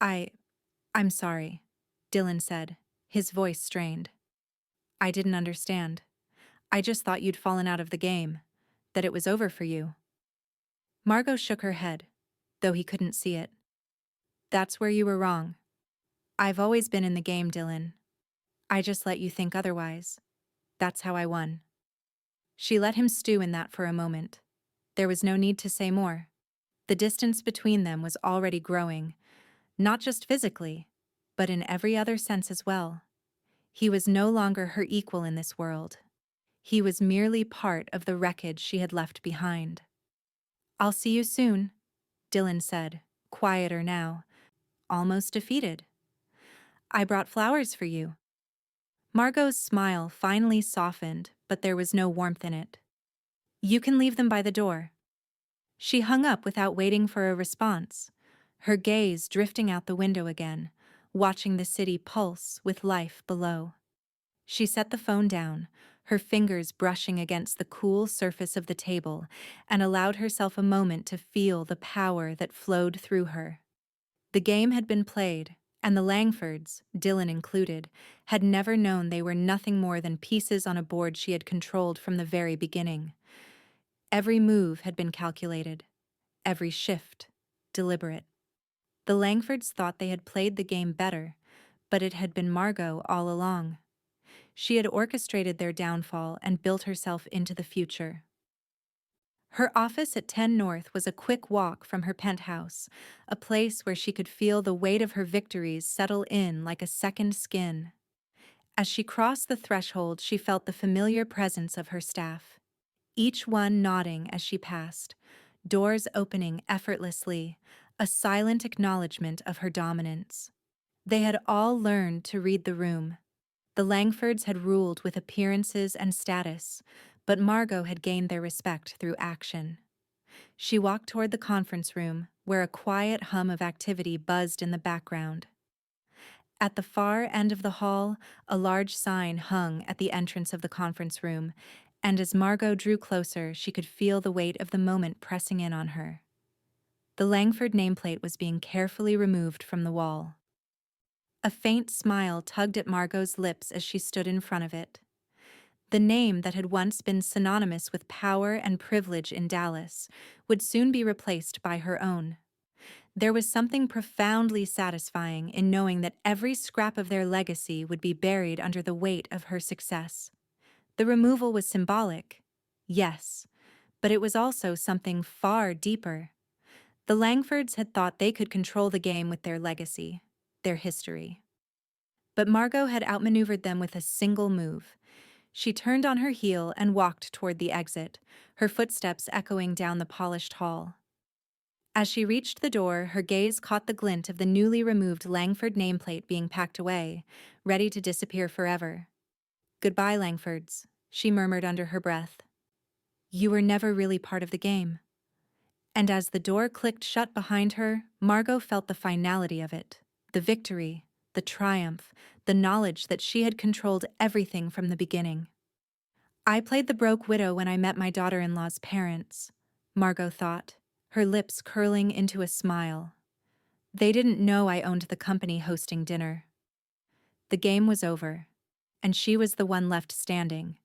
I'm sorry," Dylan said, his voice strained. "I didn't understand. I just thought you'd fallen out of the game, that it was over for you." Margot shook her head, though he couldn't see it. "That's where you were wrong. I've always been in the game, Dylan. I just let you think otherwise. That's how I won." She let him stew in that for a moment. There was no need to say more. The distance between them was already growing, not just physically, but in every other sense as well. He was no longer her equal in this world. He was merely part of the wreckage she had left behind. "I'll see you soon," Dylan said, quieter now, almost defeated. "I brought flowers for you." Margot's smile finally softened, but there was no warmth in it. "You can leave them by the door." She hung up without waiting for a response, her gaze drifting out the window again, watching the city pulse with life below. She set the phone down, her fingers brushing against the cool surface of the table, and allowed herself a moment to feel the power that flowed through her. The game had been played, and the Langfords, Dylan included, had never known they were nothing more than pieces on a board she had controlled from the very beginning. Every move had been calculated, every shift deliberate. The Langfords thought they had played the game better, but it had been Margot all along. She had orchestrated their downfall and built herself into the future. Her office at 10 North was a quick walk from her penthouse, a place where she could feel the weight of her victories settle in like a second skin. As she crossed the threshold, she felt the familiar presence of her staff, each one nodding as she passed, doors opening effortlessly, a silent acknowledgement of her dominance. They had all learned to read the room. The Langfords had ruled with appearances and status, but Margot had gained their respect through action. She walked toward the conference room, where a quiet hum of activity buzzed in the background. At the far end of the hall, a large sign hung at the entrance of the conference room, and as Margot drew closer, she could feel the weight of the moment pressing in on her. The Langford nameplate was being carefully removed from the wall. A faint smile tugged at Margot's lips as she stood in front of it. The name that had once been synonymous with power and privilege in Dallas would soon be replaced by her own. There was something profoundly satisfying in knowing that every scrap of their legacy would be buried under the weight of her success. The removal was symbolic, yes, but it was also something far deeper. The Langfords had thought they could control the game with their legacy, their history. But Margot had outmaneuvered them with a single move. She turned on her heel and walked toward the exit, her footsteps echoing down the polished hall. As she reached the door, her gaze caught the glint of the newly removed Langford nameplate being packed away, ready to disappear forever. "Goodbye, Langfords," she murmured under her breath. "You were never really part of the game." And as the door clicked shut behind her, Margot felt the finality of it, the victory, the triumph, the knowledge that she had controlled everything from the beginning. "I played the broke widow when I met my daughter-in-law's parents," Margot thought, her lips curling into a smile. "They didn't know I owned the company hosting dinner." The game was over, and she was the one left standing,